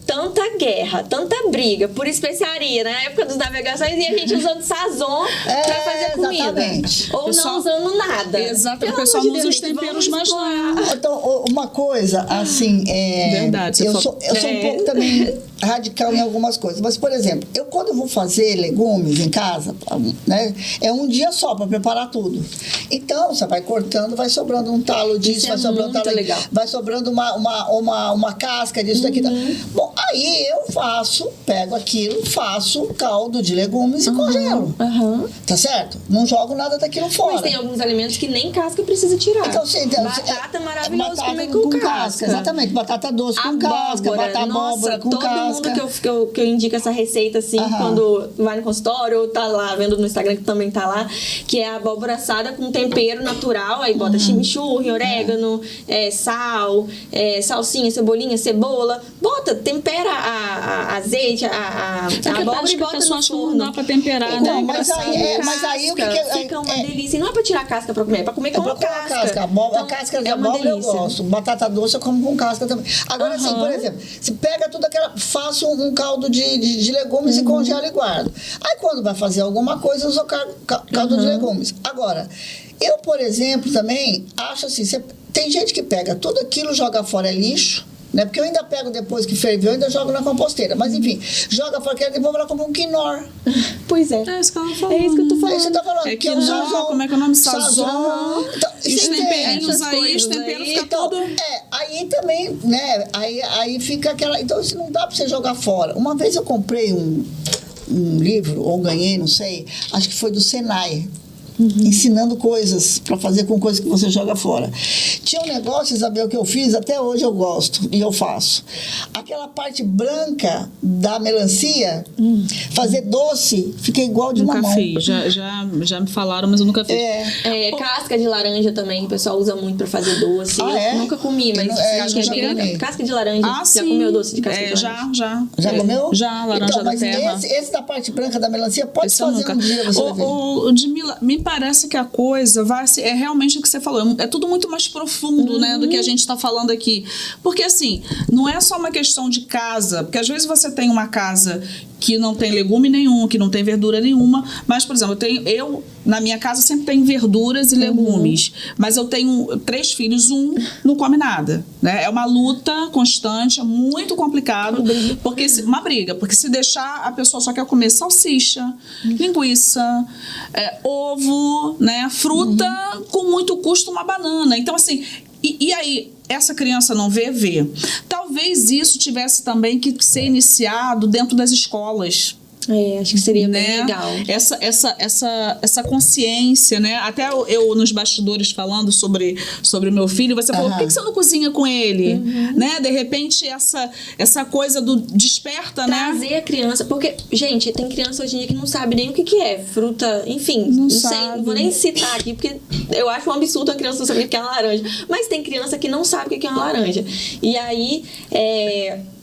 Tanta guerra, tanta briga por especiaria, né? Na época das navegações, e a gente usando sazon pra fazer Exatamente. comida. Ou Pessoal, não usando nada. Exato, Pelo o pessoal amor não de usa os Deus, temperos vamos mais explorar. não. Então, uma coisa, assim, Verdade, você eu falou. sou um pouco também radical em algumas coisas. Mas, por exemplo, eu quando eu vou fazer legumes em casa, né, é um dia só para preparar tudo. Então, você vai cortando, vai sobrando um talo disso, Isso vai é sobrando um muito talo, legal. vai sobrando uma casca disso, daqui. Bom, aí eu pego aquilo, faço caldo de legumes e congelo. Tá certo? Não jogo nada daquilo fora. Mas tem alguns alimentos que nem casca precisa tirar. Então, Batata é maravilhoso batata comer com casca. Exatamente, batata doce com casca, batata abóbora com todo casca. mundo que eu indico essa receita, assim, quando vai no consultório ou tá lá vendo no Instagram, que também tá lá, que é a abóbora assada com tempero natural, aí bota chimichurri, orégano, sal, salsinha, cebolinha, cebola, tempera a azeite, a abóbora e bota no forno. Não dá pra temperar, Então, né? mas aí o que fica uma delícia. E não é pra tirar a casca pra comer, é pra comer com a casca. A casca de abóbora eu gosto. Batata doce eu como com casca também. Agora, assim, por exemplo, se pega tudo faço um caldo de legumes e congelo e guardo. Aí, quando vai fazer alguma coisa, eu uso caldo de legumes. Agora, eu, por exemplo, também acho assim, tem gente que pega tudo aquilo, joga fora, é lixo. Né? Porque eu ainda pego depois que ferveu, ainda jogo na composteira. Mas enfim, joga fora, depois vai comprar um quinor. Pois é. É isso que ela falou. É isso que eu tô falando. Você tá falando. É quinor, como é que é o nome? Sazon. Então, E os temperinhos essas aí, os coisas temperos aí. ficam então, tudo... aí também, né? Aí fica aquela. Então, isso não dá pra você jogar fora. Uma vez eu comprei um livro, ou ganhei, não sei, acho que foi do Senai. Ensinando coisas para fazer com coisas que você joga fora. Tinha um negócio, Isabel, que eu fiz, até hoje eu gosto e eu faço. Aquela parte branca da melancia, fazer doce, fica igual de Nunca mamão. fiz, já me falaram, mas eu nunca fiz. Casca de laranja também, o pessoal usa muito pra fazer doce. Eu nunca comi, mas acho que é bem legal. Casca de laranja. Já comeu doce de casca de laranja? Já. Já comeu? Já, laranja então, da mas terra. Esse da parte branca da melancia, pode Esse eu fazer nunca. um dia, você vai ver. O Edmila, me parece que a coisa vai ser, é realmente o que você falou, é tudo muito mais profundo, né, do que a gente está falando aqui. Porque, assim, não é só uma questão de casa, porque às vezes você tem uma casa que não tem legume nenhum, que não tem verdura nenhuma, mas, por exemplo, eu na minha casa sempre tem verduras e legumes, mas eu tenho 3 filhos, não come nada, né? É uma luta constante, é muito complicado, porque uma briga, porque se deixar, a pessoa só quer comer salsicha, linguiça, ovo, né? Fruta, com muito custo, uma banana. Então, assim, e aí, essa criança não vê. Talvez isso tivesse também que ser iniciado dentro das escolas. Acho que seria bem legal. Essa consciência, né? Até eu nos bastidores falando sobre o meu filho, você falou, por que você não cozinha com ele? Né? De repente, essa coisa do desperta, trazer a criança, porque, gente, tem criança hoje em dia que não sabe nem o que é fruta, enfim, não sei, não vou nem citar aqui, porque eu acho um absurdo a criança não saber o que é uma laranja, mas tem criança que não sabe o que é uma laranja. E aí,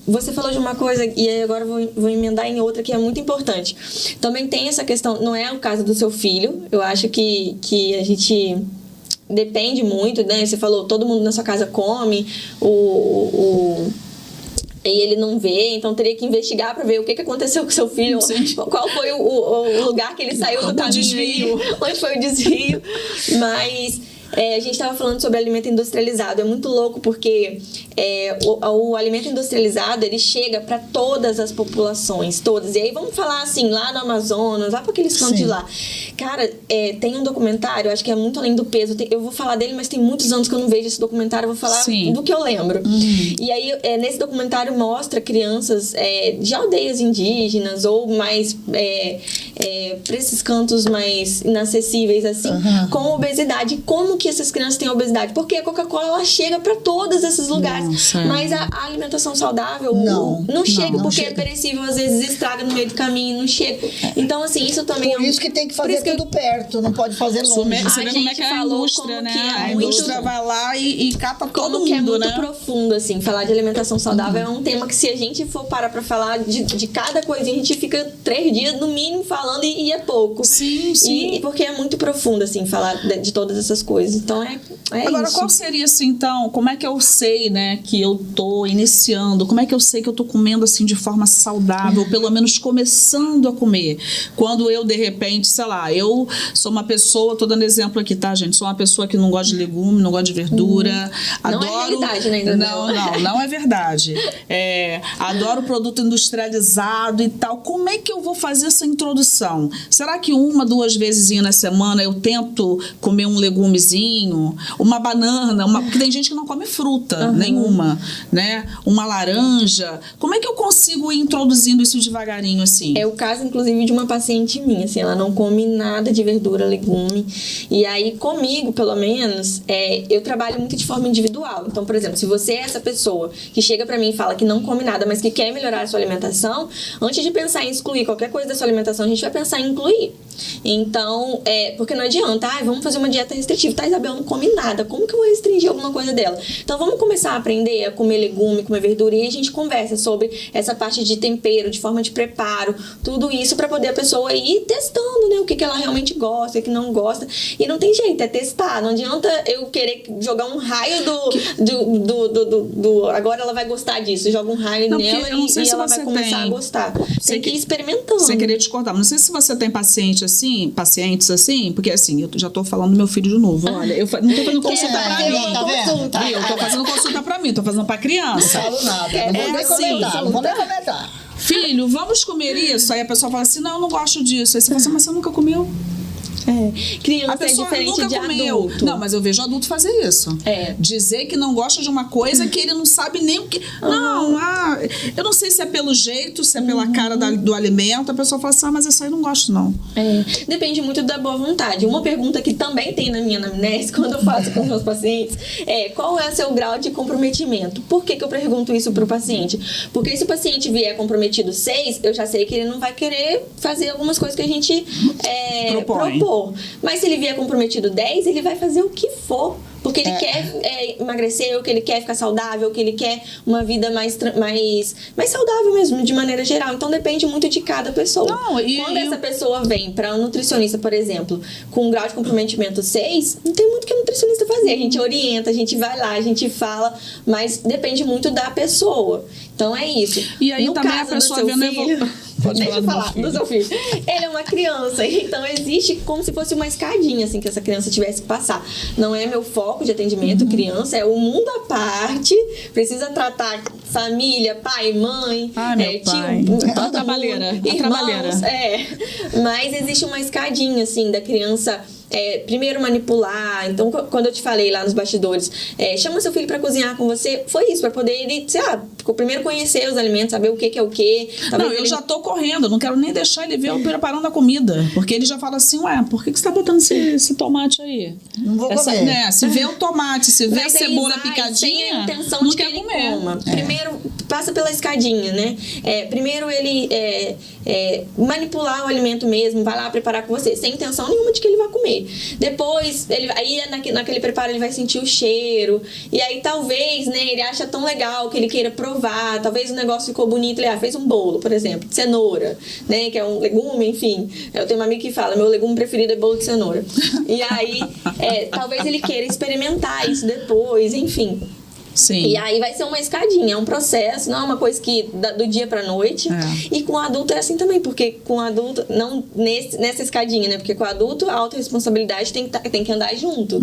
você falou de uma coisa e aí agora eu vou emendar em outra que é muito importante. Também tem essa questão, não é o caso do seu filho, eu acho que a gente depende muito, né? Você falou, todo mundo na sua casa come, e ele não vê, então teria que investigar para ver o que aconteceu com seu filho, qual foi o lugar que ele saiu do caminho, onde foi o desvio, mas... a gente estava falando sobre alimento industrializado. É muito louco porque o alimento industrializado, ele chega para todas as populações, todas. E aí vamos falar assim, lá no Amazonas, lá para aqueles cantos de lá. Cara, tem um documentário, acho que é muito além do peso. Eu vou falar dele, mas tem muitos anos que eu não vejo esse documentário. Eu vou falar do que eu lembro. E aí, nesse documentário mostra crianças de aldeias indígenas ou mais para esses cantos mais inacessíveis, assim, com obesidade. Como que essas crianças têm obesidade? Porque a Coca-Cola, ela chega para todos esses lugares. Mas a alimentação saudável não chega, porque é perecível, às vezes estraga no meio do caminho, não chega. Então, assim, isso também... Por isso que tem que fazer tudo perto, não pode fazer longe. Você vê como é que é a indústria, né? A indústria vai lá e cata todo mundo, que é muito né? profundo, assim. Falar de alimentação saudável é um tema que, se a gente for parar para falar de cada coisinha, a gente fica 3 dias, no mínimo, falando falando e é pouco. Sim, sim. E porque é muito profundo, assim, falar de todas essas coisas. Então, é Agora, isso. qual seria, assim, então, como é que eu sei, né, que eu tô iniciando? Como é que eu sei que eu tô comendo, assim, de forma saudável, pelo menos começando a comer? Quando eu, de repente, sei lá, eu sou uma pessoa, tô dando exemplo aqui, tá, gente? Sou uma pessoa que não gosta de legume, não gosta de verdura. Não é verdade, né, ainda Não é verdade. Adoro produto industrializado e tal. Como é que eu vou fazer essa introdução? Será que 1, 2 vezes na semana eu tento comer um legumezinho, uma banana, porque tem gente que não come fruta nenhuma, né? Uma laranja. Como é que eu consigo ir introduzindo isso devagarinho, assim? É o caso, inclusive, de uma paciente minha, assim, ela não come nada de verdura, legume. E aí, comigo, pelo menos, eu trabalho muito de forma individual. Então, por exemplo, se você é essa pessoa que chega pra mim e fala que não come nada, mas que quer melhorar a sua alimentação, antes de pensar em excluir qualquer coisa da sua alimentação, a gente vai pensar em incluir. Então, porque não adianta, vamos fazer uma dieta restritiva, tá, Isabel não come nada, como que eu vou restringir alguma coisa dela? Então, vamos começar a aprender a comer legume, comer verdura, e a gente conversa sobre essa parte de tempero, de forma de preparo, tudo isso pra poder a pessoa ir testando, né, o que ela realmente gosta, o que não gosta, e não tem jeito, é testar, não adianta eu querer jogar um raio agora ela vai gostar disso, joga um raio nela e ela vai começar a gostar. Tem que ir experimentando. Sem querer te cortar, não sei se você tem pacientes assim, porque assim, eu já tô falando do meu filho de novo, olha, eu não tô fazendo consulta pra mim, tá vendo? Eu tô fazendo consulta pra mim, tô fazendo pra criança. Não falo nada, não vou nem comentar. Filho, vamos comer isso? Aí a pessoa fala assim, não, eu não gosto disso. Aí você fala assim, mas você nunca comeu? Criança a pessoa é diferente nunca de comeu. adulto. Não, mas eu vejo adulto fazer isso. Dizer que não gosta de uma coisa que ele não sabe nem o que... Não, eu não sei se é pelo jeito, se é pela cara do alimento. A pessoa fala assim, mas isso aí eu não gosto, não. Depende muito da boa vontade. Uma pergunta que também tem na minha anamnese, quando eu faço com os meus pacientes, qual é o seu grau de comprometimento? Por que eu pergunto isso pro paciente? Porque se o paciente vier comprometido 6, eu já sei que ele não vai querer fazer algumas coisas que a gente propor. Mas se ele vier comprometido 10, ele vai fazer o que for. Porque ele quer emagrecer, ou que ele quer ficar saudável, ou que ele quer uma vida mais saudável mesmo, de maneira geral. Então depende muito de cada pessoa. Quando essa pessoa vem para um nutricionista, por exemplo, com um grau de comprometimento 6, não tem muito o que o nutricionista fazer. A gente orienta, a gente vai lá, a gente fala, mas depende muito da pessoa. Então é isso. E aí no também caso a pessoa vendo deixa eu falar do seu filho. Ele é uma criança, então existe como se fosse uma escadinha, assim, que essa criança tivesse que passar. Não é meu foco de atendimento, criança, é o mundo à parte. Precisa tratar família, pai, mãe, tio, a trabalheira, irmãos, mas existe uma escadinha, assim, da criança. Primeiro manipular. Então, quando eu te falei lá nos bastidores, chama seu filho pra cozinhar com você, foi isso, pra poder ele, primeiro conhecer os alimentos, saber o que é o que. Eu já tô correndo, não quero nem deixar ele ver eu preparando a comida, porque ele já fala assim, por que você tá botando esse tomate aí? Não vou comer. Né, se vê o tomate, se vê a cebola picadinha, sem a intenção não de que quer ele comer. coma. Primeiro, passa pela escadinha, né? Primeiro ele manipular o alimento mesmo, vai lá preparar com você, sem intenção nenhuma de que ele vai comer. Depois, naquele preparo ele vai sentir o cheiro, e aí talvez, né, ele acha tão legal que ele queira provar, talvez o negócio ficou bonito, ele fez um bolo, por exemplo, de cenoura, né, que é um legume, enfim. Eu tenho uma amiga que fala, meu legume preferido é bolo de cenoura. E aí, talvez ele queira experimentar isso depois, enfim. Sim. E aí vai ser uma escadinha, é um processo, não é uma coisa que do dia pra noite. E com o adulto é assim também, porque com o adulto, não nessa escadinha, né? Porque com o adulto a autorresponsabilidade tem que andar junto.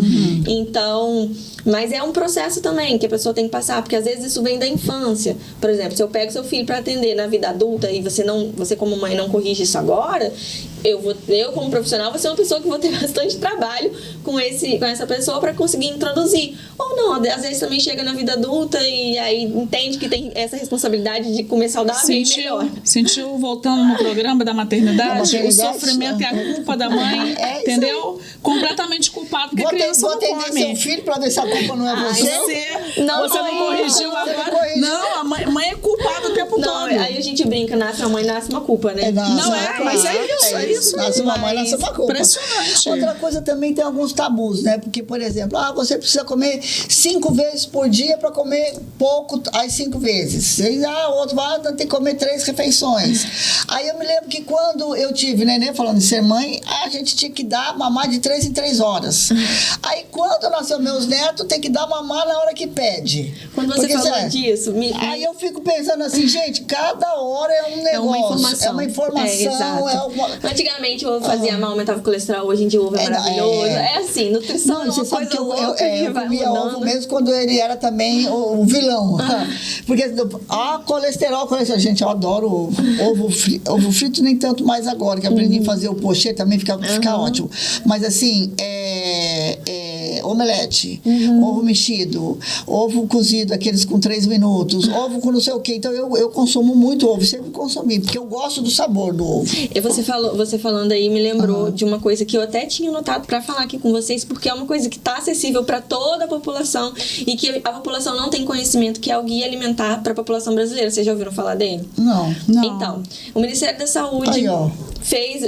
Então, mas é um processo também que a pessoa tem que passar, porque às vezes isso vem da infância. Por exemplo, se eu pego seu filho pra atender na vida adulta e você como mãe não corrige isso agora, eu como profissional vou ser uma pessoa que vou ter bastante trabalho com essa pessoa pra conseguir introduzir. Ou não, às vezes também chega na vida adulta e aí entende que tem essa responsabilidade de comer saudável e melhor. Sentiu, voltando no programa da maternidade, o sofrimento e a culpa da mãe, entendeu? Completamente culpado. culpado porque a criança vou não atender come. seu filho pra ver se a culpa não é você. Você Não, você não corrigiu agora. Não, a mãe é culpada o tempo Não, todo. aí a gente brinca, nasce uma mãe, nasce uma culpa, né? Não é, mas é isso. Nasce uma mãe, nasce uma culpa. Impressionante. Outra coisa também tem alguns tabus, né? Porque, por exemplo, você precisa comer 5 vezes por dia para comer pouco às 5 vezes. E, outro vai tem que comer 3 refeições. Aí eu me lembro que quando eu tive neném, falando de ser mãe, a gente tinha que dar mamar de 3 em 3 horas. Aí quando nasceu meus netos, tem que dar mamar na hora que pede. Quando você falou disso... Aí eu fico pensando assim, gente, cada hora é um negócio. É uma informação. Antigamente o ovo fazia mal, aumentava o colesterol, hoje em dia o ovo é maravilhoso. É assim, nutrição é uma coisa louca eu comia ovo mesmo quando ele era também o vilão. Porque colesterol, gente, eu adoro ovo frito. Ovo frito nem tanto mais agora, que aprendi a fazer o pochê também, fica ótimo. Mas assim, omelete, ovo mexido, ovo cozido, aqueles com 3 minutos, ovo com não sei o quê. Então eu consumo muito ovo, sempre consumi, porque eu gosto do sabor do ovo. E você falando aí me lembrou de uma coisa que eu até tinha notado para falar aqui com vocês, porque é uma coisa que está acessível para toda a população e que a população não tem conhecimento, que é o Guia Alimentar para a população brasileira. Vocês já ouviram falar dele? Não. Então, o Ministério da Saúde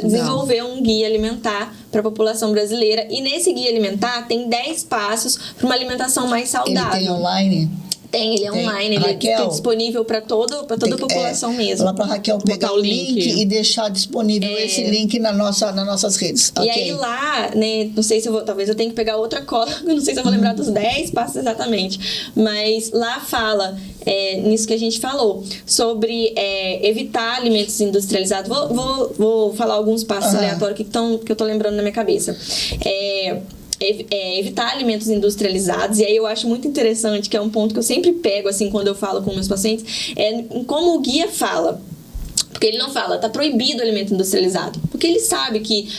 desenvolveu um guia alimentar para a população brasileira, e nesse guia alimentar tem 10 passos para uma alimentação mais saudável. Ele tem online? Tem, ele é online, ele é disponível para toda a população mesmo. Falar para Raquel pegar o link e deixar disponível esse link nas nossas redes. E aí lá, né, não sei se talvez eu tenha que pegar outra cola, não sei se eu vou lembrar dos 10 passos exatamente, mas lá fala nisso que a gente falou, sobre evitar alimentos industrializados. Vou falar alguns passos aleatórios que eu tô lembrando na minha cabeça. Evitar alimentos industrializados, e aí eu acho muito interessante, que é um ponto que eu sempre pego, assim, quando eu falo com meus pacientes, como o guia fala. Porque ele não fala, tá proibido o alimento industrializado. Porque ele sabe que,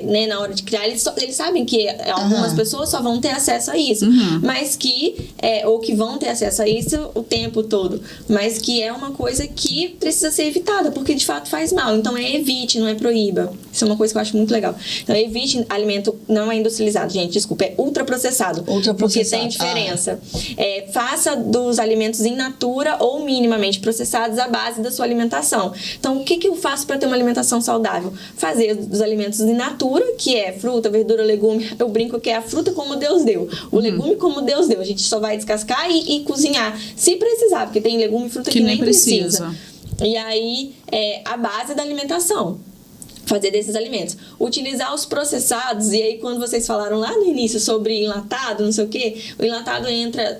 né, na hora de criar, eles sabem que algumas pessoas só vão ter acesso a isso. Mas que, ou que vão ter acesso a isso o tempo todo. Mas que é uma coisa que precisa ser evitada, porque de fato faz mal. Então evite, não proíba. Isso é uma coisa que eu acho muito legal. Então evite alimento, não é industrializado, gente, desculpa, é ultraprocessado. Porque tem diferença. Faça dos alimentos in natura ou minimamente processados a base da sua alimentação. Então, o que eu faço para ter uma alimentação saudável? Fazer dos alimentos in natura, que é fruta, verdura, legume. Eu brinco que é a fruta como Deus deu. O legume como Deus deu. A gente só vai descascar e cozinhar, se precisar, porque tem legume e fruta que nem precisa. E aí, a base da alimentação. Fazer desses alimentos. Utilizar os processados, e aí quando vocês falaram lá no início sobre enlatado, não sei o quê, o enlatado entra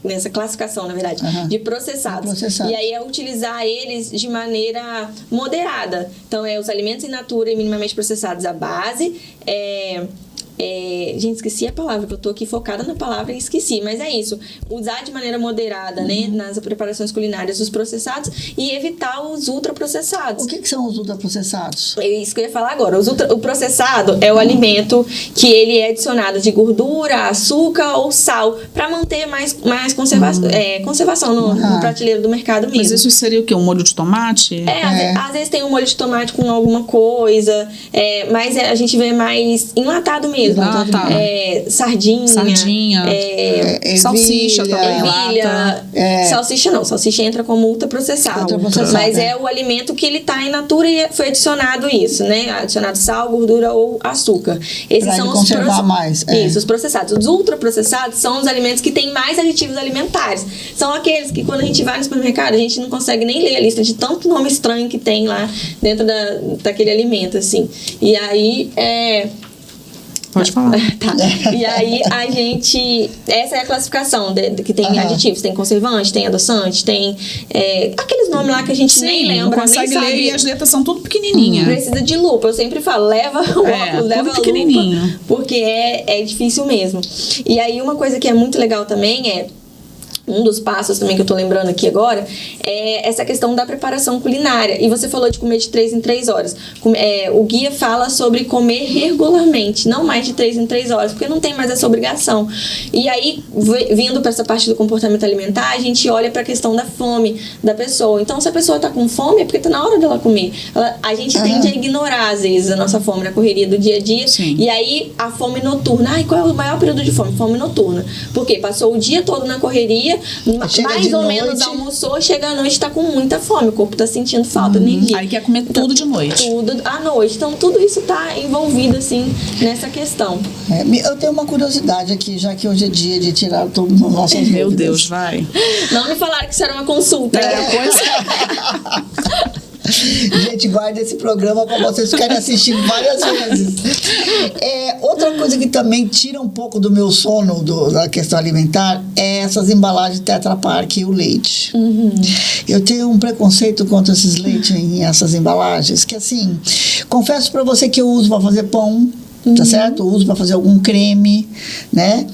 nessa classificação, na verdade, de processados. E aí é utilizar eles de maneira moderada. Então, os alimentos in natura e minimamente processados à base. Gente, esqueci a palavra, que eu tô aqui focada na palavra e esqueci, mas é isso. Usar de maneira moderada, né, nas preparações culinárias, os processados, e evitar os ultraprocessados. O que são os ultraprocessados? É isso que eu ia falar agora. O processado é o alimento que ele é adicionado de gordura, açúcar ou sal, para manter mais conservação no prateleiro do mercado mesmo. Mas isso seria o quê? Um molho de tomate? Às vezes tem um molho de tomate com alguma coisa, mas a gente vê mais enlatado mesmo. Sardinha, salsicha também. Ervilha. Salsicha não, salsicha entra como ultraprocessado. Mas é o alimento que ele tá in natura e foi adicionado isso, né? Adicionado sal, gordura ou açúcar. Esses são conservar mais. Isso, os processados. Os ultraprocessados são os alimentos que têm mais aditivos alimentares. São aqueles que quando a gente vai no supermercado, a gente não consegue nem ler a lista de tanto nome estranho que tem lá dentro daquele alimento, assim. E aí, Pode falar. Tá. E aí a gente... Essa é a classificação que tem aditivos. Tem conservante, tem adoçante, tem aqueles nomes lá que a gente nem lembra, não consegue nem sabe. Ler, e as letras são tudo pequenininhas. Precisa de lupa. Eu sempre falo, leva o óculos, leva a lupa, porque é difícil mesmo. E aí uma coisa que é muito legal também um dos passos também que eu tô lembrando aqui agora é essa questão da preparação culinária. E você falou de comer de 3 em 3 horas. O guia fala sobre comer regularmente, não mais de 3 em 3 horas, porque não tem mais essa obrigação. E aí, vindo para essa parte do comportamento alimentar, a gente olha para a questão da fome da pessoa. Então, se a pessoa tá com fome, é porque tá na hora dela comer. A gente tende a ignorar, às vezes, a nossa fome na correria do dia a dia. Sim. E aí, a fome noturna. Ai, qual é o maior período de fome? Fome noturna. Porque passou o dia todo na correria, mais ou menos almoçou, chega à noite, tá com muita fome, o corpo tá sentindo falta de energia. Aí quer comer tudo de noite. Tudo à noite. Então, tudo isso tá envolvido, assim, nessa questão. Eu tenho uma curiosidade aqui, já que hoje é dia de tirar todas as nossas dúvidas. Meu Deus, vai. Não me falaram que isso era uma consulta. Pois é. Gente, guarda esse programa para vocês ficarem assistindo várias vezes. Outra coisa que também tira um pouco do meu sono da questão alimentar é essas embalagens Tetra Pak e o leite. Eu tenho um preconceito contra esses leites em essas embalagens, que assim, confesso para você que eu uso para fazer pão, tá certo? Eu uso para fazer algum creme, né?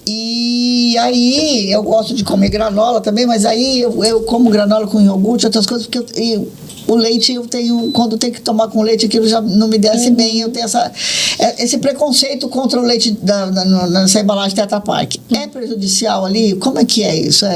E aí eu gosto de comer granola também, mas aí eu como granola com iogurte, outras coisas, porque o leite eu tenho, quando tem que tomar com leite, aquilo já não me desce bem. Eu tenho esse preconceito contra o leite nessa embalagem Tetra Pak. É prejudicial ali? Como é que é isso?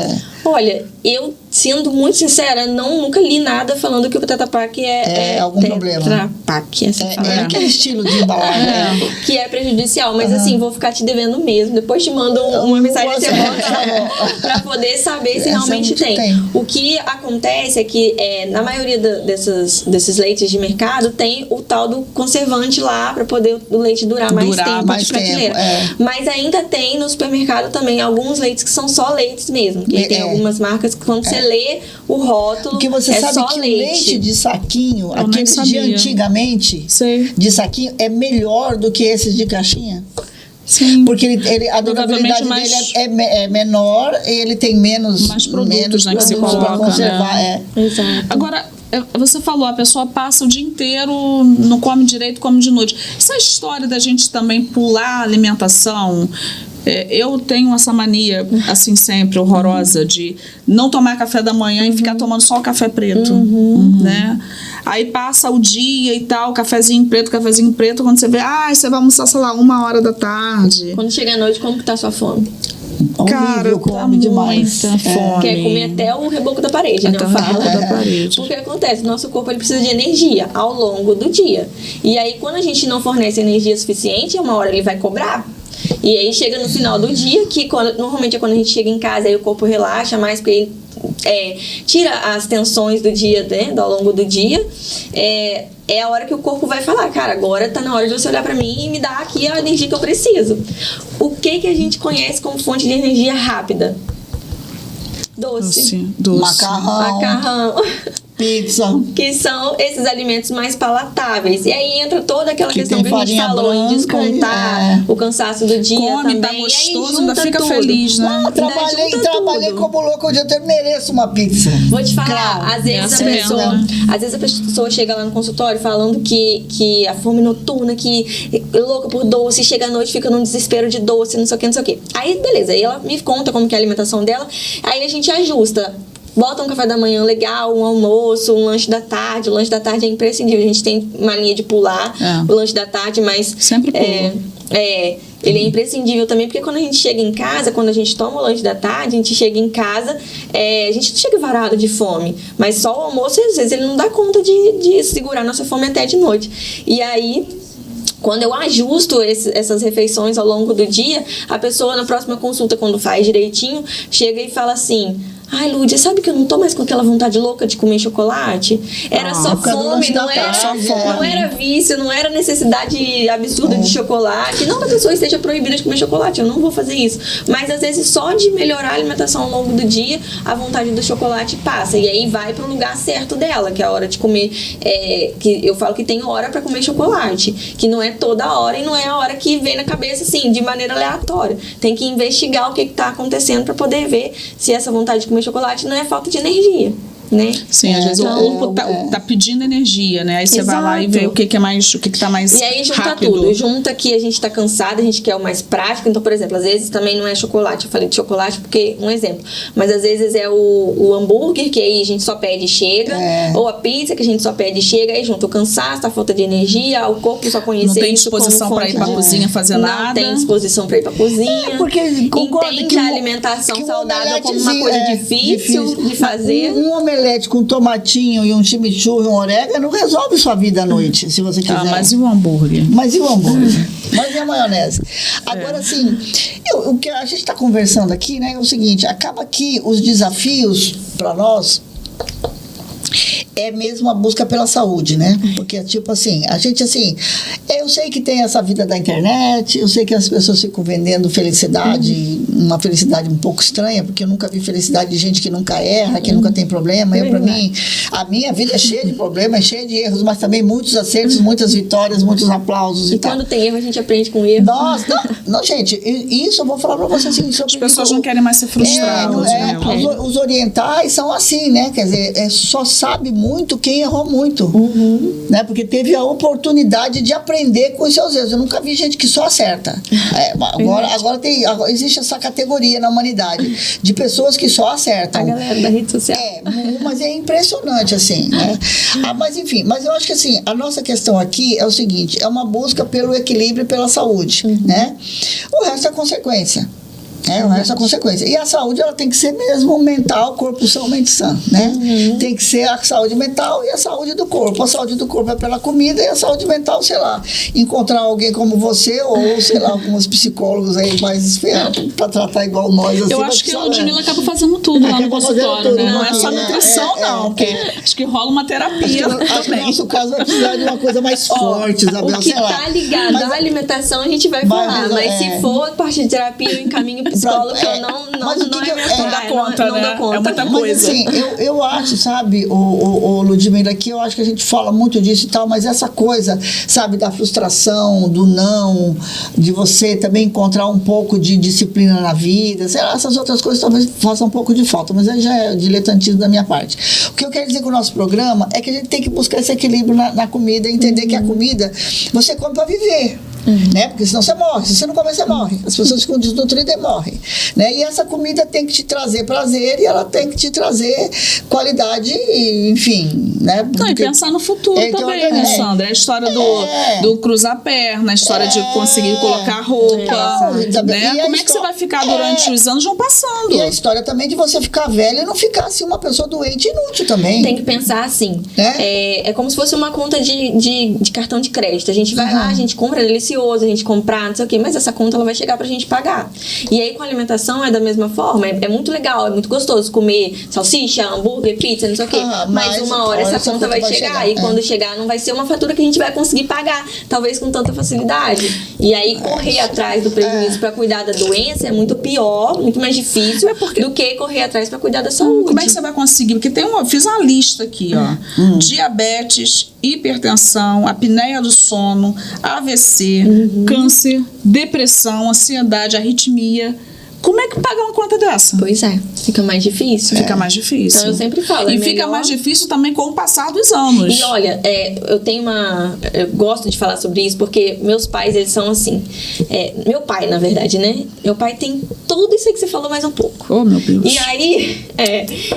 Olha, eu, sendo muito sincera, nunca li nada falando que o Tetra Pak é algum problema. Tetra Pak, é aquele estilo de embalagem. Que é prejudicial, mas assim, vou ficar te devendo mesmo. Depois te mando uma mensagem que você manda pra poder saber se realmente tem. O que acontece é que na maioria desses leites de mercado tem o tal do conservante lá para poder o leite durar mais tempo de prateleira. Mas ainda tem no supermercado também alguns leites que são só leites mesmo. Que tem algumas marcas que quando você lê o rótulo, porque você sabe só que leite. O leite de saquinho, aqueles de antigamente, de saquinho, é melhor do que esses de caixinha? Sim. Porque a durabilidade dele é menor, ele tem menos produtos, que se coloca para conservar. Né? Exato. Agora, você falou, a pessoa passa o dia inteiro, não come direito, come de noite. Essa história da gente também pular a alimentação, eu tenho essa mania, assim, sempre horrorosa, de não tomar café da manhã e ficar tomando só o café preto, né? Aí passa o dia e tal, cafezinho preto, quando você vê, você vai almoçar, sei lá, 1h da tarde. Quando chega a noite, como que tá a sua fome? Cara, eu come demais. Fome. Quer comer até o reboco da parede, até não fala? Da parede. Porque acontece, nosso corpo ele precisa de energia ao longo do dia. E aí, quando a gente não fornece energia suficiente, uma hora ele vai cobrar. E aí chega no final do dia, que normalmente é quando a gente chega em casa, aí o corpo relaxa mais, porque ele tira as tensões do dia, né, ao longo do dia. É a hora que o corpo vai falar, cara, agora tá na hora de você olhar pra mim e me dar aqui a energia que eu preciso. O que a gente conhece como fonte de energia rápida? Doce. Macarrão. Pizza. Que são esses alimentos mais palatáveis. E aí entra toda aquela questão que a gente falou em descontar o cansaço do dia. Come, também. Tá gostoso, ainda fica tudo. feliz, né? Trabalhei como louco, hoje eu mereço uma pizza. Vou te falar, às vezes a pessoa chega lá no consultório falando que a fome noturna, que é louca por doce, chega à noite, fica num desespero de doce, não sei o que. Aí, beleza, aí ela me conta como que é a alimentação dela, aí a gente ajusta. Bota um café da manhã legal, um almoço, um lanche da tarde. O lanche da tarde é imprescindível. A gente tem mania de pular o lanche da tarde, mas... Sempre pula. Ele é imprescindível também, porque quando a gente chega em casa, quando a gente toma o lanche da tarde, a gente chega em casa, a gente não chega varado de fome. Mas só o almoço, às vezes, ele não dá conta de segurar nossa fome até de noite. E aí... Quando eu ajusto essas refeições ao longo do dia, a pessoa na próxima consulta, quando faz direitinho, chega e fala assim... Ai, Lúdia, sabe que eu não tô mais com aquela vontade louca de comer chocolate? Era só fome, não era vício, não era necessidade absurda de chocolate. Não que a pessoa esteja proibida de comer chocolate, eu não vou fazer isso. Mas, às vezes, só de melhorar a alimentação ao longo do dia, a vontade do chocolate passa. E aí vai pro lugar certo dela, que é a hora de comer... que eu falo que tem hora pra comer chocolate. Que não é toda hora e não é a hora que vem na cabeça, assim, de maneira aleatória. Tem que investigar o que tá acontecendo pra poder ver se essa vontade de comer chocolate não é falta de energia. né? Sim, às vezes o corpo tá pedindo energia, né? Aí você vai lá e vê o que é mais, o que tá mais rápido. E aí junta rápido. tudo. Junta que a gente tá cansada, a gente quer o mais prático. Então, por exemplo, às vezes também não é chocolate. Eu falei de chocolate porque, um exemplo. Mas às vezes é o hambúrguer, que aí a gente só pede e chega. Ou a pizza, que a gente só pede e chega. Aí junta o cansaço, a falta de energia, o corpo só conhecer. Não tem disposição para ir pra cozinha fazer nada. Não tem disposição para ir pra cozinha. Porque concorda entende que a alimentação que saudável como uma coisa difícil de fazer. Um omelete com tomatinho e um chimichurri e um orégano resolve sua vida à noite, se você quiser. Mas e o hambúrguer? Mas e o hambúrguer? Mas e a maionese? Agora, assim, o que a gente está conversando aqui, né, é o seguinte, acaba que os desafios para nós é mesmo a busca pela saúde, né? Porque, tipo assim, a gente, assim, eu sei que tem essa vida da internet, eu sei que as pessoas ficam vendendo felicidade, uma felicidade um pouco estranha, porque eu nunca vi felicidade de gente que nunca erra, que nunca tem problema. Pra mim, a minha vida é cheia de problemas, cheia de erros, mas também muitos acertos, muitas vitórias, muitos aplausos e tal. Quando tem erro, a gente aprende com erro. Nossa, não, gente, isso eu vou falar pra você assim, sobre as pessoas não querem mais ser frustradas, né? Os orientais são assim, né? Quer dizer, só sabe muito quem errou muito, né? Porque teve a oportunidade de aprender com os seus erros. Eu nunca vi gente que só acerta. Agora existe essa categoria na humanidade de pessoas que só acertam. A galera da rede social. Mas é impressionante, assim, né? Mas enfim, mas eu acho que assim, a nossa questão aqui é o seguinte, é uma busca pelo equilíbrio e pela saúde, né? O resto é consequência. O resto é consequência. E a saúde, ela tem que ser mesmo mental, corpo são, mente sã, né? Tem que ser a saúde mental e a saúde do corpo. A saúde do corpo é pela comida e a saúde mental, sei lá, encontrar alguém como você ou, sei lá, alguns psicólogos aí mais esferados para tratar igual nós. Assim, eu acho que a Ludmilla acaba fazendo tudo lá no consultório, né? Não é só nutrição, não. Porque acho que rola uma terapia também. Acho que no nosso caso vai precisar de uma coisa mais forte, Isabel, o que tá ligado à alimentação a gente vai falar, mas se for parte de terapia, eu encaminho psicólogo, que eu não dá conta, né? É muita coisa. Mas assim, eu acho, sabe, o Ludmilla, que eu acho que a gente fala muito disso e tal, mas essa coisa, sabe, da frustração, do não, de você também encontrar um pouco de disciplina na vida, sei lá, essas outras coisas talvez façam um pouco de falta, mas aí já é diletantismo da minha parte. O que eu quero dizer com o nosso programa é que a gente tem que buscar esse equilíbrio na comida, entender que a comida você come para viver. Né? Porque senão você morre. Se você não comer, você morre. As pessoas ficam desnutridas e morrem. Né? E essa comida tem que te trazer prazer e ela tem que te trazer qualidade, enfim. Né? Não, e pensar no futuro também, né, Sandra? A história do cruzar a perna, a história de conseguir colocar roupa. Né? Como é que você vai ficar durante os anos? Vão passando. E a história também de você ficar velha e não ficar assim uma pessoa doente e inútil também. Tem que pensar assim. É como se fosse uma conta de cartão de crédito. A gente vai lá, a gente compra, é delicioso, a gente comprar, não sei o quê, mas essa conta ela vai chegar pra gente pagar. E aí com a alimentação é da mesma forma, é muito legal, é muito gostoso comer salsicha, hambúrguer, pizza, não sei o quê, mas uma hora essa conta vai chegar e quando chegar não vai ser uma fatura que a gente vai conseguir pagar, talvez com tanta facilidade. E aí correr atrás do prejuízo pra cuidar da doença é muito pior, muito mais difícil do que correr atrás pra cuidar da saúde. Como é que você vai conseguir? Porque fiz uma lista aqui, ó. Diabetes, hipertensão, apneia do sono, AVC, câncer, depressão, ansiedade, arritmia. Como é que paga uma conta dessa? Pois é, fica mais difícil. Fica mais difícil. Então eu sempre falo. E fica mais difícil também com o passar dos anos. E olha, eu gosto de falar sobre isso porque meus pais, eles são assim. Meu pai, na verdade, né? Meu pai tem tudo isso aí que você falou mais um pouco. Oh, meu Deus.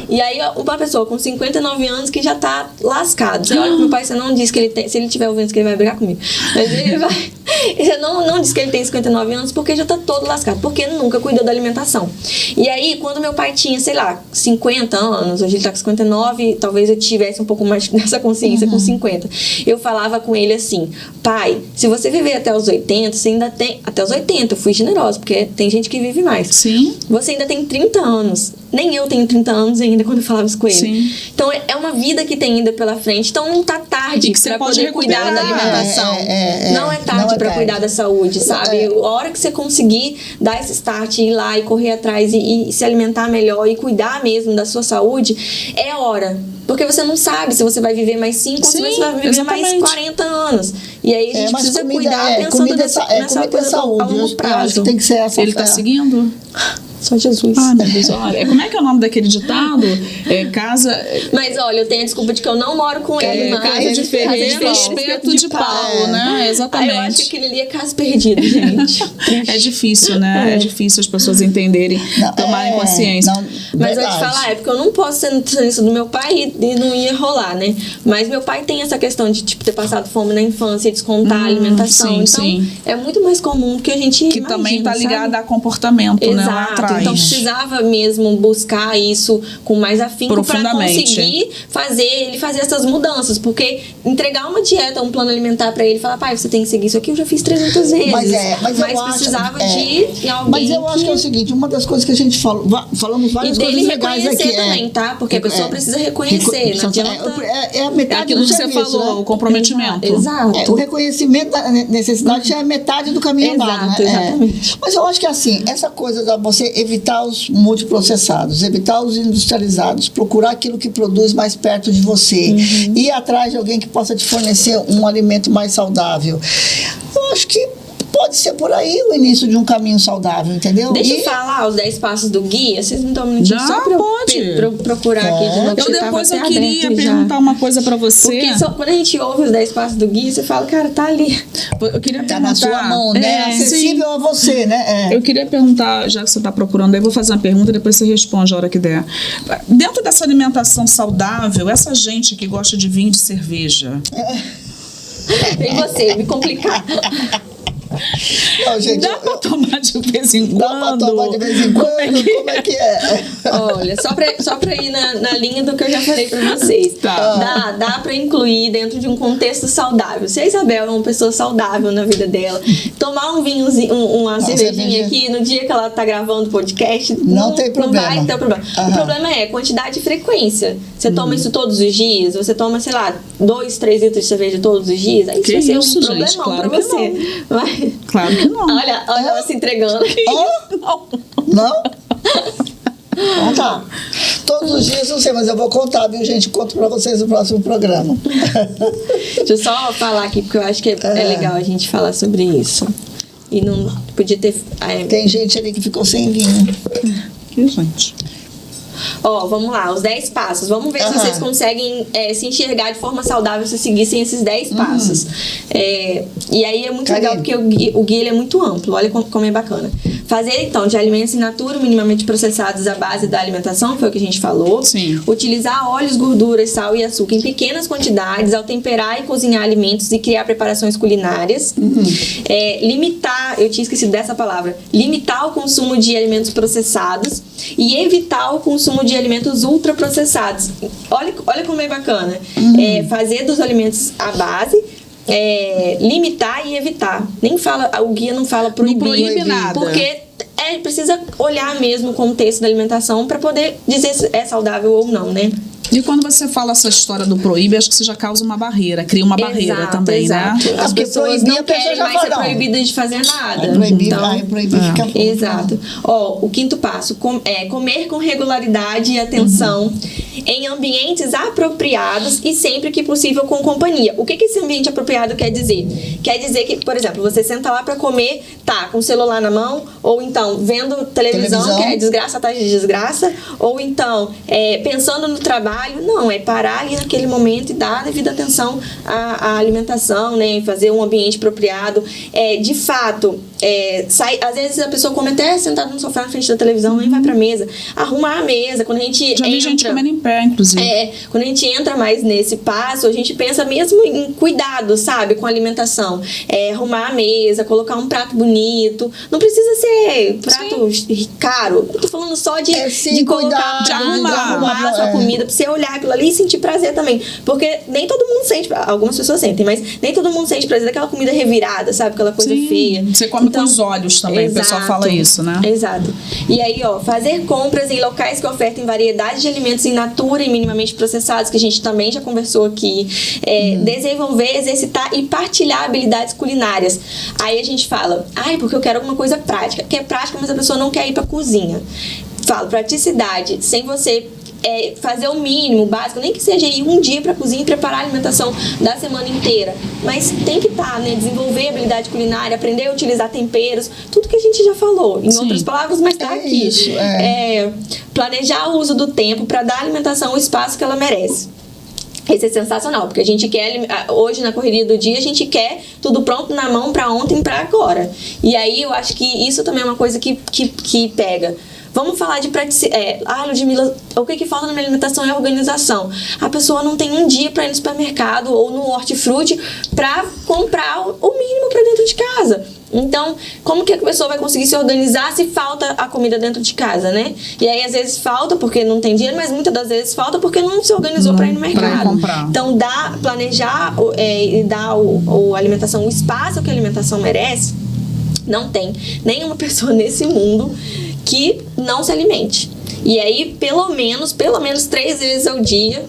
E aí uma pessoa com 59 anos que já tá lascado. Você olha pro meu pai, você não diz que ele tem. Se ele estiver ouvindo isso, que ele vai brigar comigo. Mas ele vai. Você não diz que ele tem 59 anos porque já tá todo lascado. Porque nunca cuidou da alimentação. E aí, quando meu pai tinha, sei lá, 50 anos, hoje ele tá com 59, talvez eu tivesse um pouco mais dessa consciência com 50. Eu falava com ele assim: pai, se você viver até os 80, você ainda tem. Até os 80, eu fui generosa, porque tem gente que vive mais. Sim. Você ainda tem 30 anos. Nem eu tenho 30 anos ainda quando eu falava isso com ele. Sim. Então é uma vida que tem ainda pela frente. Então não tá tarde pra poder cuidar da alimentação. Não é tarde pra cuidar da saúde, sabe? A hora que você conseguir dar esse start, ir lá e correr atrás e se alimentar melhor e cuidar mesmo da sua saúde, é a hora. Porque você não sabe se você vai viver mais 5 ou se você vai viver mais 40 anos. E aí a gente precisa cuidar pensando nessa coisa a longo prazo. Tem que ser essa. Ele tá seguindo? Só Jesus. Ah, meu Deus, olha. Como é que é o nome daquele ditado? Casa... Mas olha, eu tenho a desculpa de que eu não moro com ele, mas... Casa de ferreiro, espeto de pau, né? Exatamente. Eu acho que aquele ali é caso perdido, gente. É difícil, né? É difícil as pessoas entenderem, tomarem consciência. Mas eu te falar, é porque eu não posso ser nutricionista do meu pai e não ia rolar, né? Mas meu pai tem essa questão de, tipo, ter passado fome na infância e descontar a alimentação. Então, é muito mais comum do que a gente imagina, também tá ligada a comportamento, né? Lá atrás. Então precisava mesmo buscar isso com mais afinco para conseguir fazer essas mudanças, porque entregar uma dieta, um plano alimentar para ele, falar, pai, você tem que seguir isso aqui, eu já fiz 300 vezes. Mas precisava de alguém. Mas eu acho que é o seguinte, uma das coisas que a gente falamos várias coisas legais aqui. E também, tá? Porque a pessoa precisa reconhecer, não adianta. É a metade aquilo do que serviço, você falou, né? o comprometimento. Exato. O reconhecimento da necessidade já é metade do caminho andado, né? Exatamente. Mas eu acho que assim, essa coisa de você evitar os multiprocessados, evitar os industrializados, procurar aquilo que produz mais perto de você, ir atrás de alguém que possa te fornecer um alimento mais saudável. Eu acho que pode ser por aí o início de um caminho saudável, entendeu? Deixa eu falar os 10 passos do guia. Vocês não estão me mentindo? Só pra eu procurar aqui de novo. Depois eu queria perguntar uma coisa pra você. Porque quando a gente ouve os 10 passos do guia, você fala, cara, tá ali. Eu queria perguntar. Tá na sua mão, né? Acessível a você, né? Eu queria perguntar, já que você tá procurando, aí vou fazer uma pergunta e depois você responde a hora que der. Dentro dessa alimentação saudável, essa gente que gosta de vinho e de cerveja... Vem você, me complicar. Não, gente, dá pra tomar de vez em quando? Dá pra tomar de vez em quando? Como é que é? Olha, só pra ir na linha do que eu já falei pra vocês. Tá. Dá pra incluir dentro de um contexto saudável. Se a Isabel é uma pessoa saudável na vida dela, tomar um vinhozinho, uma cervejinha aqui no dia que ela tá gravando o podcast, não tem problema. Não vai ter problema. O problema é quantidade e frequência. Você toma isso todos os dias? Você toma, sei lá, 2, 3 litros de cerveja todos os dias? Aí isso vai ser um problemão claro pra você. Vai. Claro que não. Olha ela se entregando. Não? Então tá. Todos os dias, não sei, mas eu vou contar, viu, gente? Conto pra vocês no próximo programa. Deixa eu só falar aqui, porque eu acho que é legal a gente falar sobre isso. E não podia ter... Tem gente ali que ficou sem vinho. Que gente... Vamos lá, os 10 passos. Vamos ver se vocês conseguem se enxergar de forma saudável se seguissem esses 10 passos. E aí é muito legal porque o guia ele é muito amplo. Olha como é bacana. Fazer, então, de alimentos in natura, minimamente processados à base da alimentação, foi o que a gente falou. Sim. Utilizar óleos, gorduras, sal e açúcar em pequenas quantidades ao temperar e cozinhar alimentos e criar preparações culinárias. Limitar, eu tinha esquecido dessa palavra, limitar o consumo de alimentos processados e evitar o consumo de alimentos ultraprocessados. Olha como é bacana. Fazer dos alimentos à base, limitar e evitar. Nem fala, o guia não fala proibir. Não proíbe nada. Porque precisa olhar mesmo o contexto da alimentação para poder dizer se é saudável ou não, né? E quando você fala essa história do proíbe, acho que você já causa uma barreira, cria uma barreira também, né? As pessoas não querem mais ser proibidas de fazer nada. Proibir fica pouco. Exato. O quinto passo, comer com regularidade e atenção em ambientes apropriados e sempre que possível com companhia. O que esse ambiente apropriado quer dizer? Quer dizer que, por exemplo, você senta lá para comer, tá com o celular na mão, ou então vendo televisão. Que é desgraça atrás de desgraça, ou então pensando no trabalho. Não, é parar ali naquele momento e dar devida atenção à alimentação, né? Fazer um ambiente apropriado. De fato, às vezes a pessoa come até sentada no sofá na frente da televisão, nem vai pra mesa. Arrumar a mesa, quando a gente já vi gente comendo em pé, inclusive. Quando a gente entra mais nesse passo, a gente pensa mesmo em cuidado, sabe? Com a alimentação. Arrumar a mesa, colocar um prato bonito. Não precisa ser prato caro. Eu tô falando só de colocar, de arrumar a sua comida, pra você olhar aquilo ali e sentir prazer também. Porque nem todo mundo sente, algumas pessoas sentem, mas nem todo mundo sente prazer daquela comida revirada, sabe? Aquela coisa feia. Você come com os olhos também, o pessoal fala isso, né? Exato. E aí, fazer compras em locais que ofertem variedade de alimentos in natura e minimamente processados, que a gente também já conversou aqui. Desenvolver, exercitar e partilhar habilidades culinárias. Aí a gente fala, porque eu quero alguma coisa prática. Que é prática, mas a pessoa não quer ir pra cozinha. Falo, praticidade, sem você fazer o mínimo, o básico, nem que seja ir um dia pra cozinha e preparar a alimentação da semana inteira. Mas tem que estar, né? Desenvolver habilidade culinária, aprender a utilizar temperos, tudo que a gente já falou, em outras palavras, mas tá aqui. Planejar o uso do tempo para dar à alimentação o espaço que ela merece. Isso é sensacional, porque a gente quer, hoje na correria do dia, a gente quer tudo pronto na mão para ontem, para agora. E aí eu acho que isso também é uma coisa que pega. Vamos falar de praticidade. Ludmila, o que falta na minha alimentação é organização. A pessoa não tem um dia para ir no supermercado ou no hortifruti para comprar o mínimo para dentro de casa. Então, como que a pessoa vai conseguir se organizar se falta a comida dentro de casa, né? E aí, às vezes, falta porque não tem dinheiro, mas muitas das vezes falta porque não se organizou para ir no mercado. Então, planejar e dar a alimentação, o espaço que a alimentação merece, não tem nenhuma pessoa nesse mundo que não se alimente. E aí, pelo menos 3 vezes ao dia.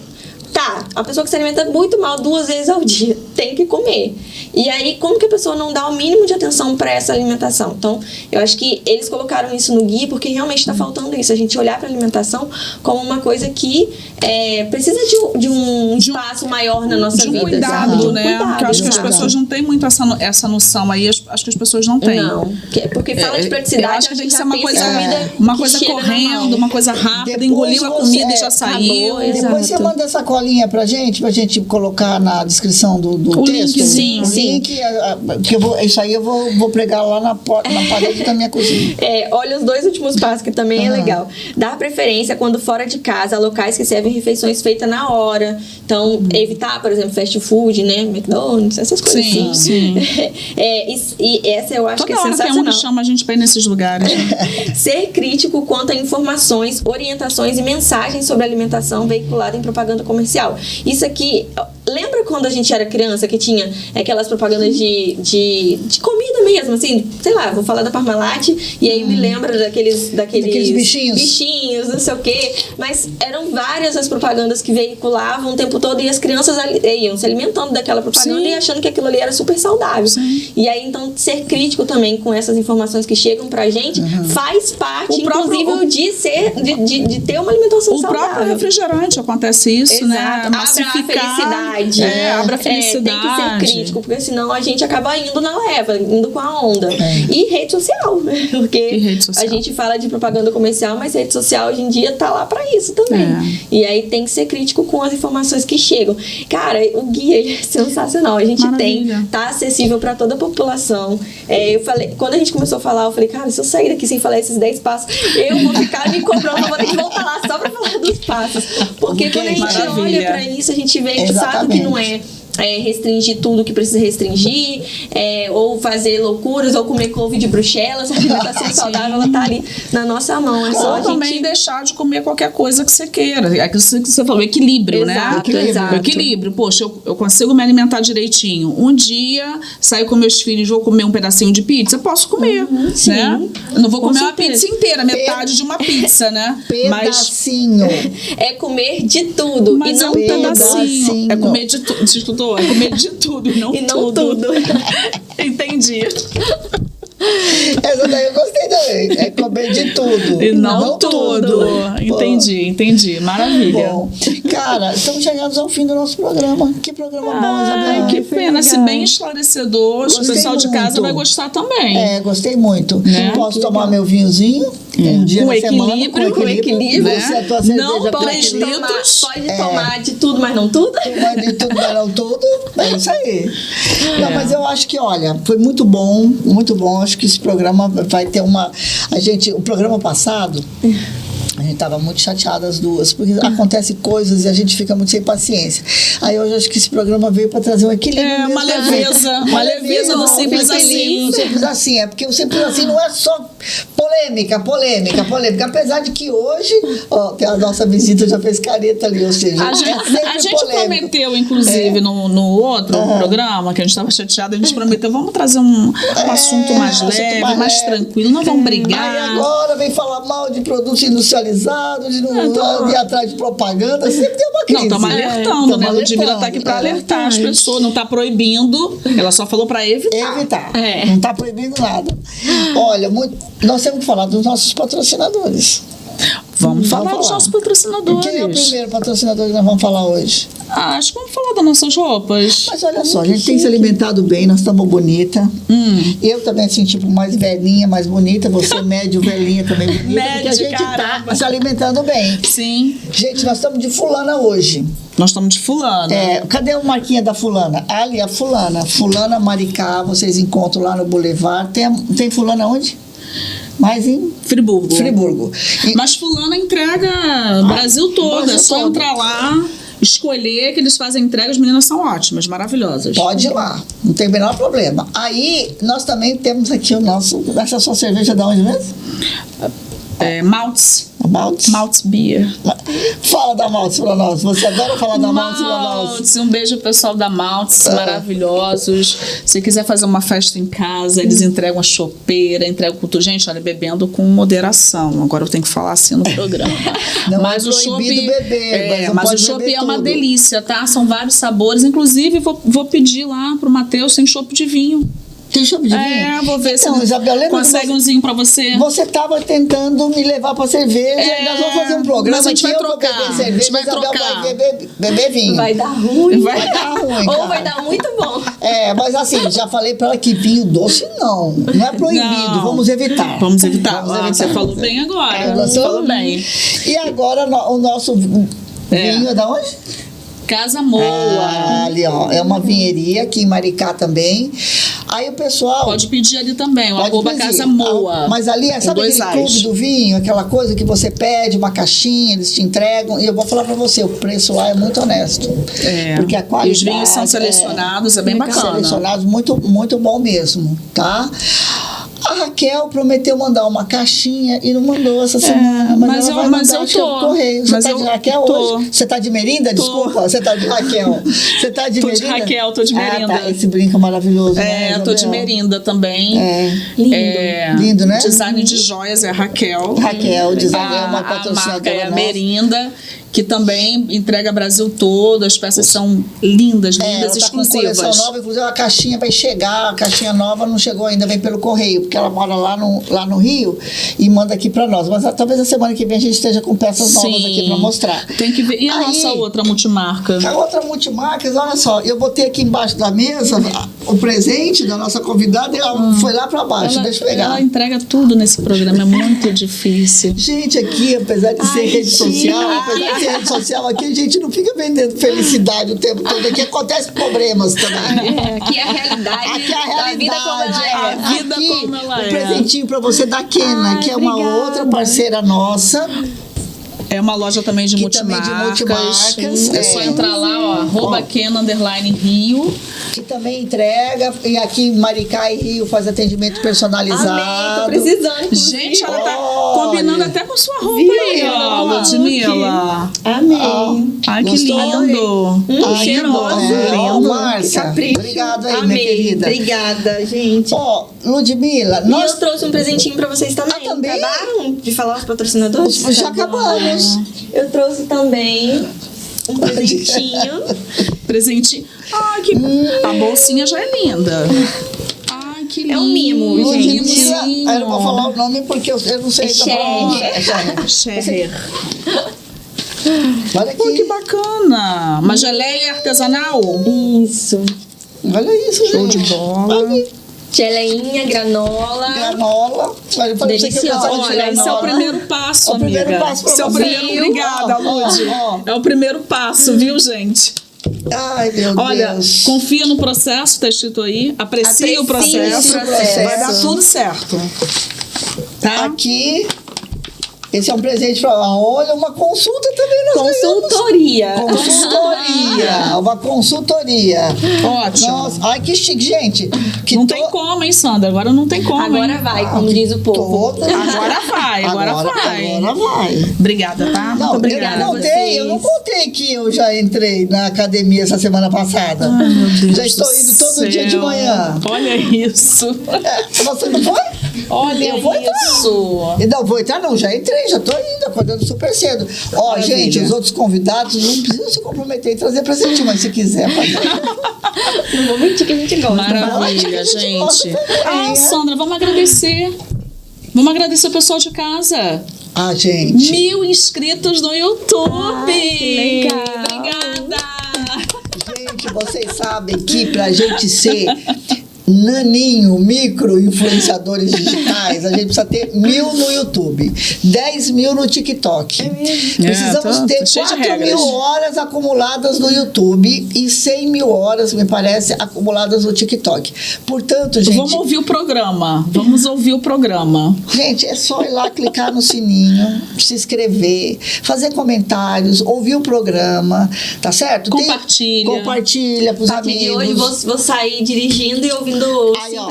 Tá, a pessoa que se alimenta muito mal 2 vezes ao dia tem que comer. E aí, como que a pessoa não dá o mínimo de atenção para essa alimentação? Então, eu acho que eles colocaram isso no guia porque realmente está faltando isso. A gente olhar para a alimentação como uma coisa que precisa de um espaço maior na nossa vida. Cuidado, né? Porque eu acho que as pessoas não têm muito essa noção aí. Acho que as pessoas não têm. Não, porque fala de praticidade. Eu acho que tem que ser uma coisa correndo, uma coisa rápida, depois engoliu a comida e já saiu. Depois você manda essa colinha pra gente colocar na descrição do texto. Sim. Que isso aí eu vou pregar lá na parede da minha cozinha. Olha os 2 últimos passos que também é legal. Dar preferência quando fora de casa a locais que servem refeições feitas na hora. Então, evitar, por exemplo, fast food, né? McDonald's, essas coisas assim. Sim. E essa eu acho que é sensacional. Toda hora chama a gente pra ir nesses lugares. Ser crítico quanto a informações, orientações e mensagens sobre alimentação veiculada em propaganda comercial. Isso aqui... Lembra quando a gente era criança que tinha aquelas propagandas de comida mesmo, assim? Sei lá, vou falar da Parmalat e aí me lembra daqueles bichinhos, não sei o quê. Mas eram várias as propagandas que veiculavam o tempo todo e as crianças iam se alimentando daquela propaganda e achando que aquilo ali era super saudável. E aí, então, ser crítico também com essas informações que chegam pra gente faz parte, inclusive, de ter uma alimentação saudável. O próprio refrigerante acontece isso, né? Abra a felicidade. Abra a felicidade. Tem que ser crítico, porque senão a gente acaba indo na leva, indo com a onda. E rede social, né? Porque a gente fala de propaganda comercial, mas rede social hoje em dia tá lá pra isso também. E aí tem que ser crítico com as informações que chegam. Cara, o guia ele é sensacional. A gente tá acessível pra toda a população. Eu falei, quando a gente começou a falar, eu falei, cara, se eu sair daqui sem falar esses 10 passos, eu vou ficar me cobrando, eu vou ter que voltar lá só pra falar dos passos. Porque quando a gente olha pra isso, a gente vê de fato que não é restringir tudo que precisa restringir, ou fazer loucuras, ou comer couve de Bruxelas. A alimentação saudável, ela tá ali na nossa mão. É só também deixar de comer qualquer coisa que você queira. É aquilo que você falou, equilíbrio, né? Exato. Equilíbrio. Poxa, eu consigo me alimentar direitinho. Um dia, saio com meus filhos, vou comer um pedacinho de pizza, eu posso comer, né? Eu não vou comer uma pizza inteira, metade de uma pizza, né? Pedacinho. É comer de tudo. Mas e não um pedacinho. É comer de tudo. É comer de tudo e não tudo. Entendi. Essa daí eu gostei também. É comer de tudo. E não tudo. Entendi. Maravilha. Bom, cara, estamos chegando ao fim do nosso programa. Que programa bom, Isabela. Que pena, se bem esclarecedor, o pessoal de casa vai gostar também. Gostei muito. Posso tomar meu vinhozinho? Um dia na semana, com equilíbrio. Né? Você, a tua cerveja não pode tomar de tudo, mas não tudo. Tomar de tudo, mas não tudo. É isso aí. Não, mas eu acho que, olha, foi muito bom, muito bom. Acho que esse programa vai ter uma... O programa passado... A gente estava muito chateada as duas, porque acontecem coisas e a gente fica muito sem paciência. Aí hoje acho que esse programa veio para trazer um equilíbrio. Uma leveza do simples assim. Simples assim, porque o simples assim não é só polêmica. Apesar de que hoje, tem a nossa visita já fez careta ali, ou seja, a gente prometeu, inclusive, no outro programa, que a gente estava chateada, a gente prometeu, vamos trazer um assunto mais leve, mais tranquilo, não vamos brigar. Aí agora vem falar mal de produtos industrializados, de não ir atrás de propaganda, sempre tem uma crise. Não, estamos alertando, né? A Ludmila está aqui para alertar as pessoas, não está proibindo, ela só falou para evitar. Não está proibindo nada. Olha, nós temos que falar dos nossos patrocinadores. Vamos falar dos nossos patrocinadores. Quem é o primeiro patrocinador que nós vamos falar hoje? Acho que vamos falar das nossas roupas. Mas olha só, a gente tem se alimentado bem, nós estamos bonita. Eu também, assim, tipo, mais velhinha, mais bonita. Você, médio, velhinha, também bonita. Médio, porque a gente caramba. tá se alimentando bem. Sim. Gente, nós estamos de fulana hoje. Nós estamos de fulana. Cadê o marquinha da fulana? Ali, a fulana. Fulana Maricá, vocês encontram lá no Boulevard. Tem fulana onde? Mais em Friburgo. Mas fulana entrega Brasil todo. Brasil É só todo. entrar lá, escolher, que eles fazem entrega. As meninas são ótimas, maravilhosas. Pode ir lá, não tem o menor problema. Aí, nós também temos aqui o nosso... Essa sua cerveja da onde mesmo? Maltz. Maltz Beer. Fala da Maltz pra nós. Você adora falar da Maltz pra nós. Um beijo pessoal da Maltz, maravilhosos. Se quiser fazer uma festa em casa, eles entregam a chopeira, entregam com tudo. Gente, olha, bebendo com moderação. Agora eu tenho que falar assim no programa. Não mas é o proibido chopp, beber, mas o chopp é uma delícia, tá? São vários sabores. Inclusive, vou pedir lá pro Matheus, tem chopp de vinho. Tem chopp de vinho? Vou ver então, se Isabel, lembra consegue umzinho pra você. Você tava tentando me levar pra cerveja e nós vamos fazer um programa. Mas a gente vai que eu vou trocar. beber cerveja, A gente vai Isabel trocar. vai beber vinho. Vai dar ruim. Vai dar ruim, Ou cara. vai dar muito bom. Mas assim, já falei pra ela que vinho doce não é proibido, Não. vamos evitar. Vamos evitar. Você falou bem agora. Você falou bem. E agora o nosso vinho é da onde? Casa Moa. Ali, ó, é uma vinheria aqui em Maricá também. Aí o pessoal... Pode pedir ali também, o pode @Casa pedir. Moa. Mas ali, sabe dois aquele clube As. do vinho, aquela coisa que você pede, uma caixinha, eles te entregam. E eu vou falar pra você, o preço lá é muito honesto. Porque a qualidade... E os vinhos são selecionados, é bem bacana. Selecionados, muito, muito bom mesmo, tá? A Raquel prometeu mandar uma caixinha e não mandou essa semana. Mas ela vai mandar, acho que é o correio. Você tá de Raquel hoje? Você tá de Merinda? Desculpa, você tá de Raquel. Você tá de Merinda? Tô de Raquel, tô de Merinda. Tá. Esse brinco é maravilhoso, né, tô de Merinda também. Lindo. Lindo, né? Design de joias é a Raquel. Raquel, design é uma A patrocinadora marca é a nossa. Merinda, que também entrega Brasil todo. As peças são lindas, Ela tá com exclusivas. coleção nova, inclusive a caixinha vai chegar, a caixinha nova não chegou ainda, vem pelo correio, porque ela mora lá no Rio e manda aqui pra nós. Mas talvez a semana que vem a gente esteja com peças novas aqui pra mostrar. Tem que ver. E a nossa outra multimarca? A outra multimarcas, olha só, eu botei aqui embaixo da mesa o presente da nossa convidada e ela foi lá pra baixo, deixa eu pegar. Ela entrega tudo nesse programa, é muito difícil. Gente, aqui, apesar de ser rede social, aqui a gente não fica vendendo felicidade o tempo todo. Aqui acontece problemas também. Aqui é a realidade. Aqui é a da vida como ela é. A vida Aqui, como ela é. Um presentinho pra você da Kena, que é uma outra parceira nossa. É uma loja também de Que multimarcas. também de multimarcas, É só entrar lá, ó, @Kena_Rio. Que também entrega. E aqui em Maricá e Rio faz atendimento personalizado. Amei, tô precisando. inclusive. Gente, ela tá Olha. combinando até com sua roupa Viu? aí, ó, Ludmilla. Amei. Ai, que Gostou? lindo. Cheirosa. lindo. Márcia, Capricho. obrigado aí, Amei. minha querida. Obrigada, gente. Ó, Ludmilla, E nós eu trouxe um presentinho pra vocês também. também? Acabaram de falar os patrocinadores? já acabamos. Eu trouxe também um presentinho. Presentinho. Ai, que... A bolsinha já é linda. Ai, que lindo. É um mimo, Ludmilla, Mimosinho. eu não vou falar o nome porque eu não sei. Sherry. Olha aqui. Pô, que bacana. Uma geleia artesanal. Isso. Olha isso, Show gente. de bola. Olha, Geleinha, granola. granola. Olha, eu falei pra você que eu Deliciosa. gostava de Olha, esse é o granola. primeiro passo, É o primeiro amiga. passo pra Esse é o você. primeiro. Viu? Obrigada, Ó, Lud. ó. É o primeiro passo, viu, gente? Ai, meu Olha, Deus. confia no processo, tá escrito aí. Aprecie o processo. o processo. Vai dar tudo certo. Tá? Aqui, esse é um presente pra... Olha, uma consulta também nós Consultoria. ganhamos. Consultoria. Uma consultoria. Ótimo. Nossa, ai, que chique, gente. Que Não tem como, hein, Sandra? Agora não tem como, Agora hein? vai, como diz o povo. Toda. Agora vai, agora vai. Agora vai. Obrigada, tá? Muito obrigada. Eu não contei que eu já entrei na academia essa semana passada. Ai, meu Deus Já estou do indo todo céu. dia de manhã. Olha isso. Você não foi? Olha Eu vou entrar. isso. E não vou entrar, não, já entrei, já estou indo, acordando super cedo. Ó, Maravilha. gente, os outros convidados não precisam se comprometer em trazer presente, mas se quiser fazer. Não vou mentir que a gente gosta. Maravilha, a gente gosta gente. também, Ah, né? Sandra, vamos agradecer. Vamos agradecer o pessoal de casa. Ah, gente. 1000 inscritos no YouTube. Ai, que legal. Obrigada. Gente, vocês sabem que pra gente ser naninho, micro influenciadores digitais, a gente precisa ter 1000 no YouTube, 10.000 no TikTok. Precisamos ter cheio de 4.000 horas acumuladas no YouTube e 100.000 horas, me parece, acumuladas no TikTok. Portanto, gente... Vamos ouvir o programa. Vamos ouvir o programa. Gente, é só ir lá clicar no sininho, se inscrever, fazer comentários, ouvir o programa, tá certo? Compartilha pros amigos. De hoje vou sair dirigindo e ouvindo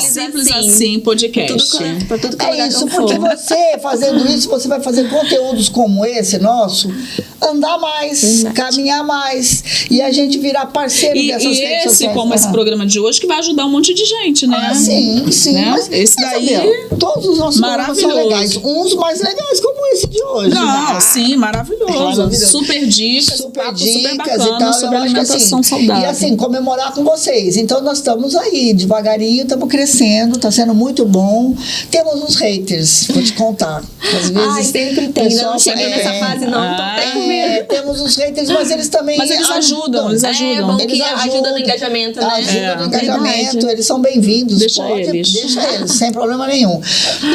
Simples assim podcast. Tudo É isso, porque você fazendo isso, você vai fazer conteúdos como esse nosso, andar mais, caminhar mais, e a gente virar parceiro dessas redes sociais. E esse, como esse programa de hoje, que vai ajudar um monte de gente, né? Ah, sim. Né? Mas esse daí, todos os nossos programas são legais. Uns mais legais, como esse de hoje. Não, sim, maravilhoso. Super dicas, super bacana, e tal, sobre alimentação saudável. E assim, comemorar com vocês. Então, nós estamos aí, devagarinho, estamos crescendo, está sendo muito bom. Temos uns haters, vou te contar. Às vezes, sempre tem, não cheguei nessa fase, não. Tô até com medo. Temos uns haters, mas eles também ajudam. Eles ajudam. Eles ajudam no engajamento, né? Ajudam no engajamento, eles são bem-vindos. Deixa eles, sem problema nenhum.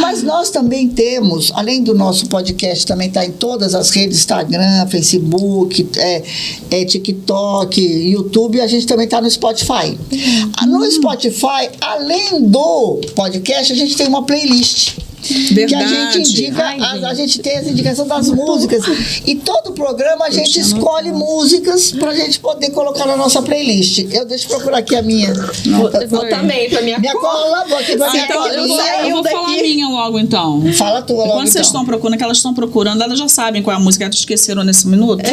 Mas nós também temos, além do nosso podcast, também está em todas as redes, Instagram, Facebook, TikTok, YouTube, a gente também está no Spotify. No Spotify, além do podcast, a gente tem uma playlist. Verdade. Que a gente indica, a gente tem essa indicação das músicas. E todo programa a gente escolhe músicas pra gente poder colocar na nossa playlist. Deixa eu procurar aqui a minha. Vou também, pra minha cola. Então, eu vou falar a minha logo, então. Fala a tua logo, Quando vocês estão procurando, que elas estão procurando, elas já sabem qual é a música, elas esqueceram nesse minuto.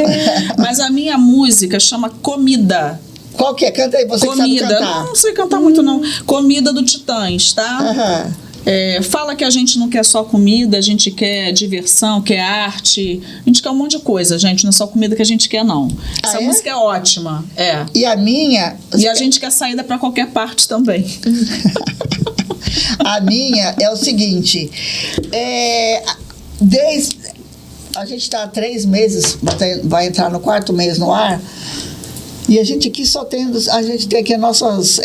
Mas a minha música chama Comida. Qual que é? Canta aí, você Comida. que sabe cantar. Não sei cantar muito, não. Comida do Titãs, tá? Fala que a gente não quer só comida, a gente quer diversão, quer arte. A gente quer um monte de coisa, gente. Não é só comida que a gente quer, não. Essa música é ótima. E a minha... E a gente quer saída pra qualquer parte também. A minha é o seguinte. A gente está há 3 meses, vai entrar no 4º mês no ar. E a gente aqui a gente tem aqui nossos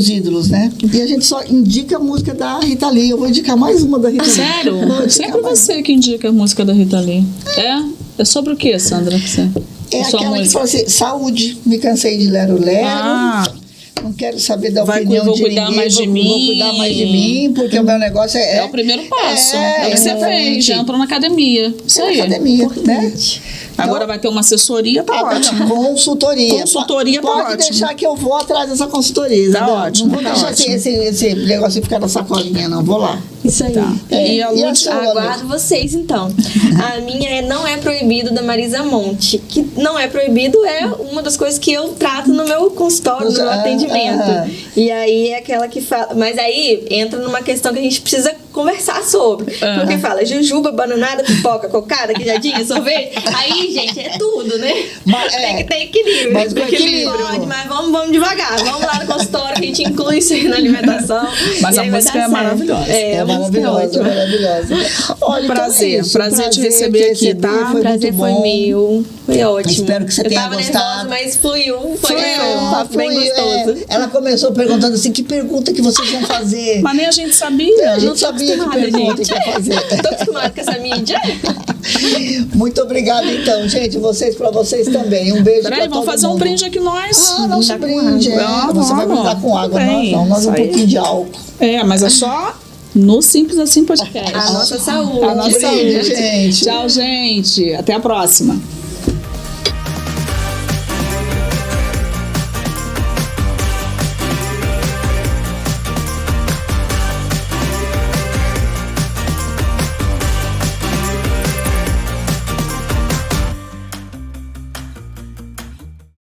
ídolos, né? E a gente só indica a música da Rita Lee. Eu vou indicar mais uma da Rita Lee. Sério? Sempre você que indica a música da Rita Lee. É sobre o que, Sandra? Aquela que fala assim, saúde, me cansei de lero-lero. Não quero saber da opinião de ninguém. Vou cuidar mais de mim, porque o meu negócio é... É o primeiro passo. É o que você fez. Já entrou na academia. Isso aí. Academia, né? Agora vai ter uma assessoria, tá ótimo. Consultoria. Tá Pode ótimo. deixar que eu vou atrás dessa consultoria. Tá ótimo. Não vou deixar esse negócio de ficar na sacolinha, não. Vou lá. Isso aí. Tá. E a Lúcia? Aguardo vocês, então. A minha Não É Proibido, da Marisa Monte. Que não é proibido é uma das coisas que eu trato no meu consultório, no meu atendimento. E aí é aquela que fala... Mas aí entra numa questão que a gente precisa conversar sobre. Porque fala jujuba, bananada, pipoca, cocada, queijadinha, sorvete. Aí, gente, é tudo, né? Mas, tem que ter equilíbrio. Mas com equilíbrio. Pode, mas vamos devagar. Vamos lá no consultório que a gente inclui isso aí na alimentação. Mas a música é maravilhosa. É maravilhosa. Olha, prazer te receber aqui, tá? O prazer foi meu. Foi ótimo. Espero que você tenha gostado. Eu tava nervosa, mas fluiu. Foi um papo bem gostoso. Ela começou perguntando assim, que pergunta que vocês vão fazer? Mas nem a gente sabia. A gente sabia que pergunta que ia fazer. Tô acostumada com essa mídia. Muito obrigada, então, gente. Pra vocês também. Um beijo pra todo mundo. Vamos fazer um brinde aqui nós. Nosso brinde. Você vai brindar com água, nós um pouquinho de álcool. Mas é só no Simples Assim Podcast. A nossa saúde. A nossa saúde, gente. Tchau, gente. Até a próxima.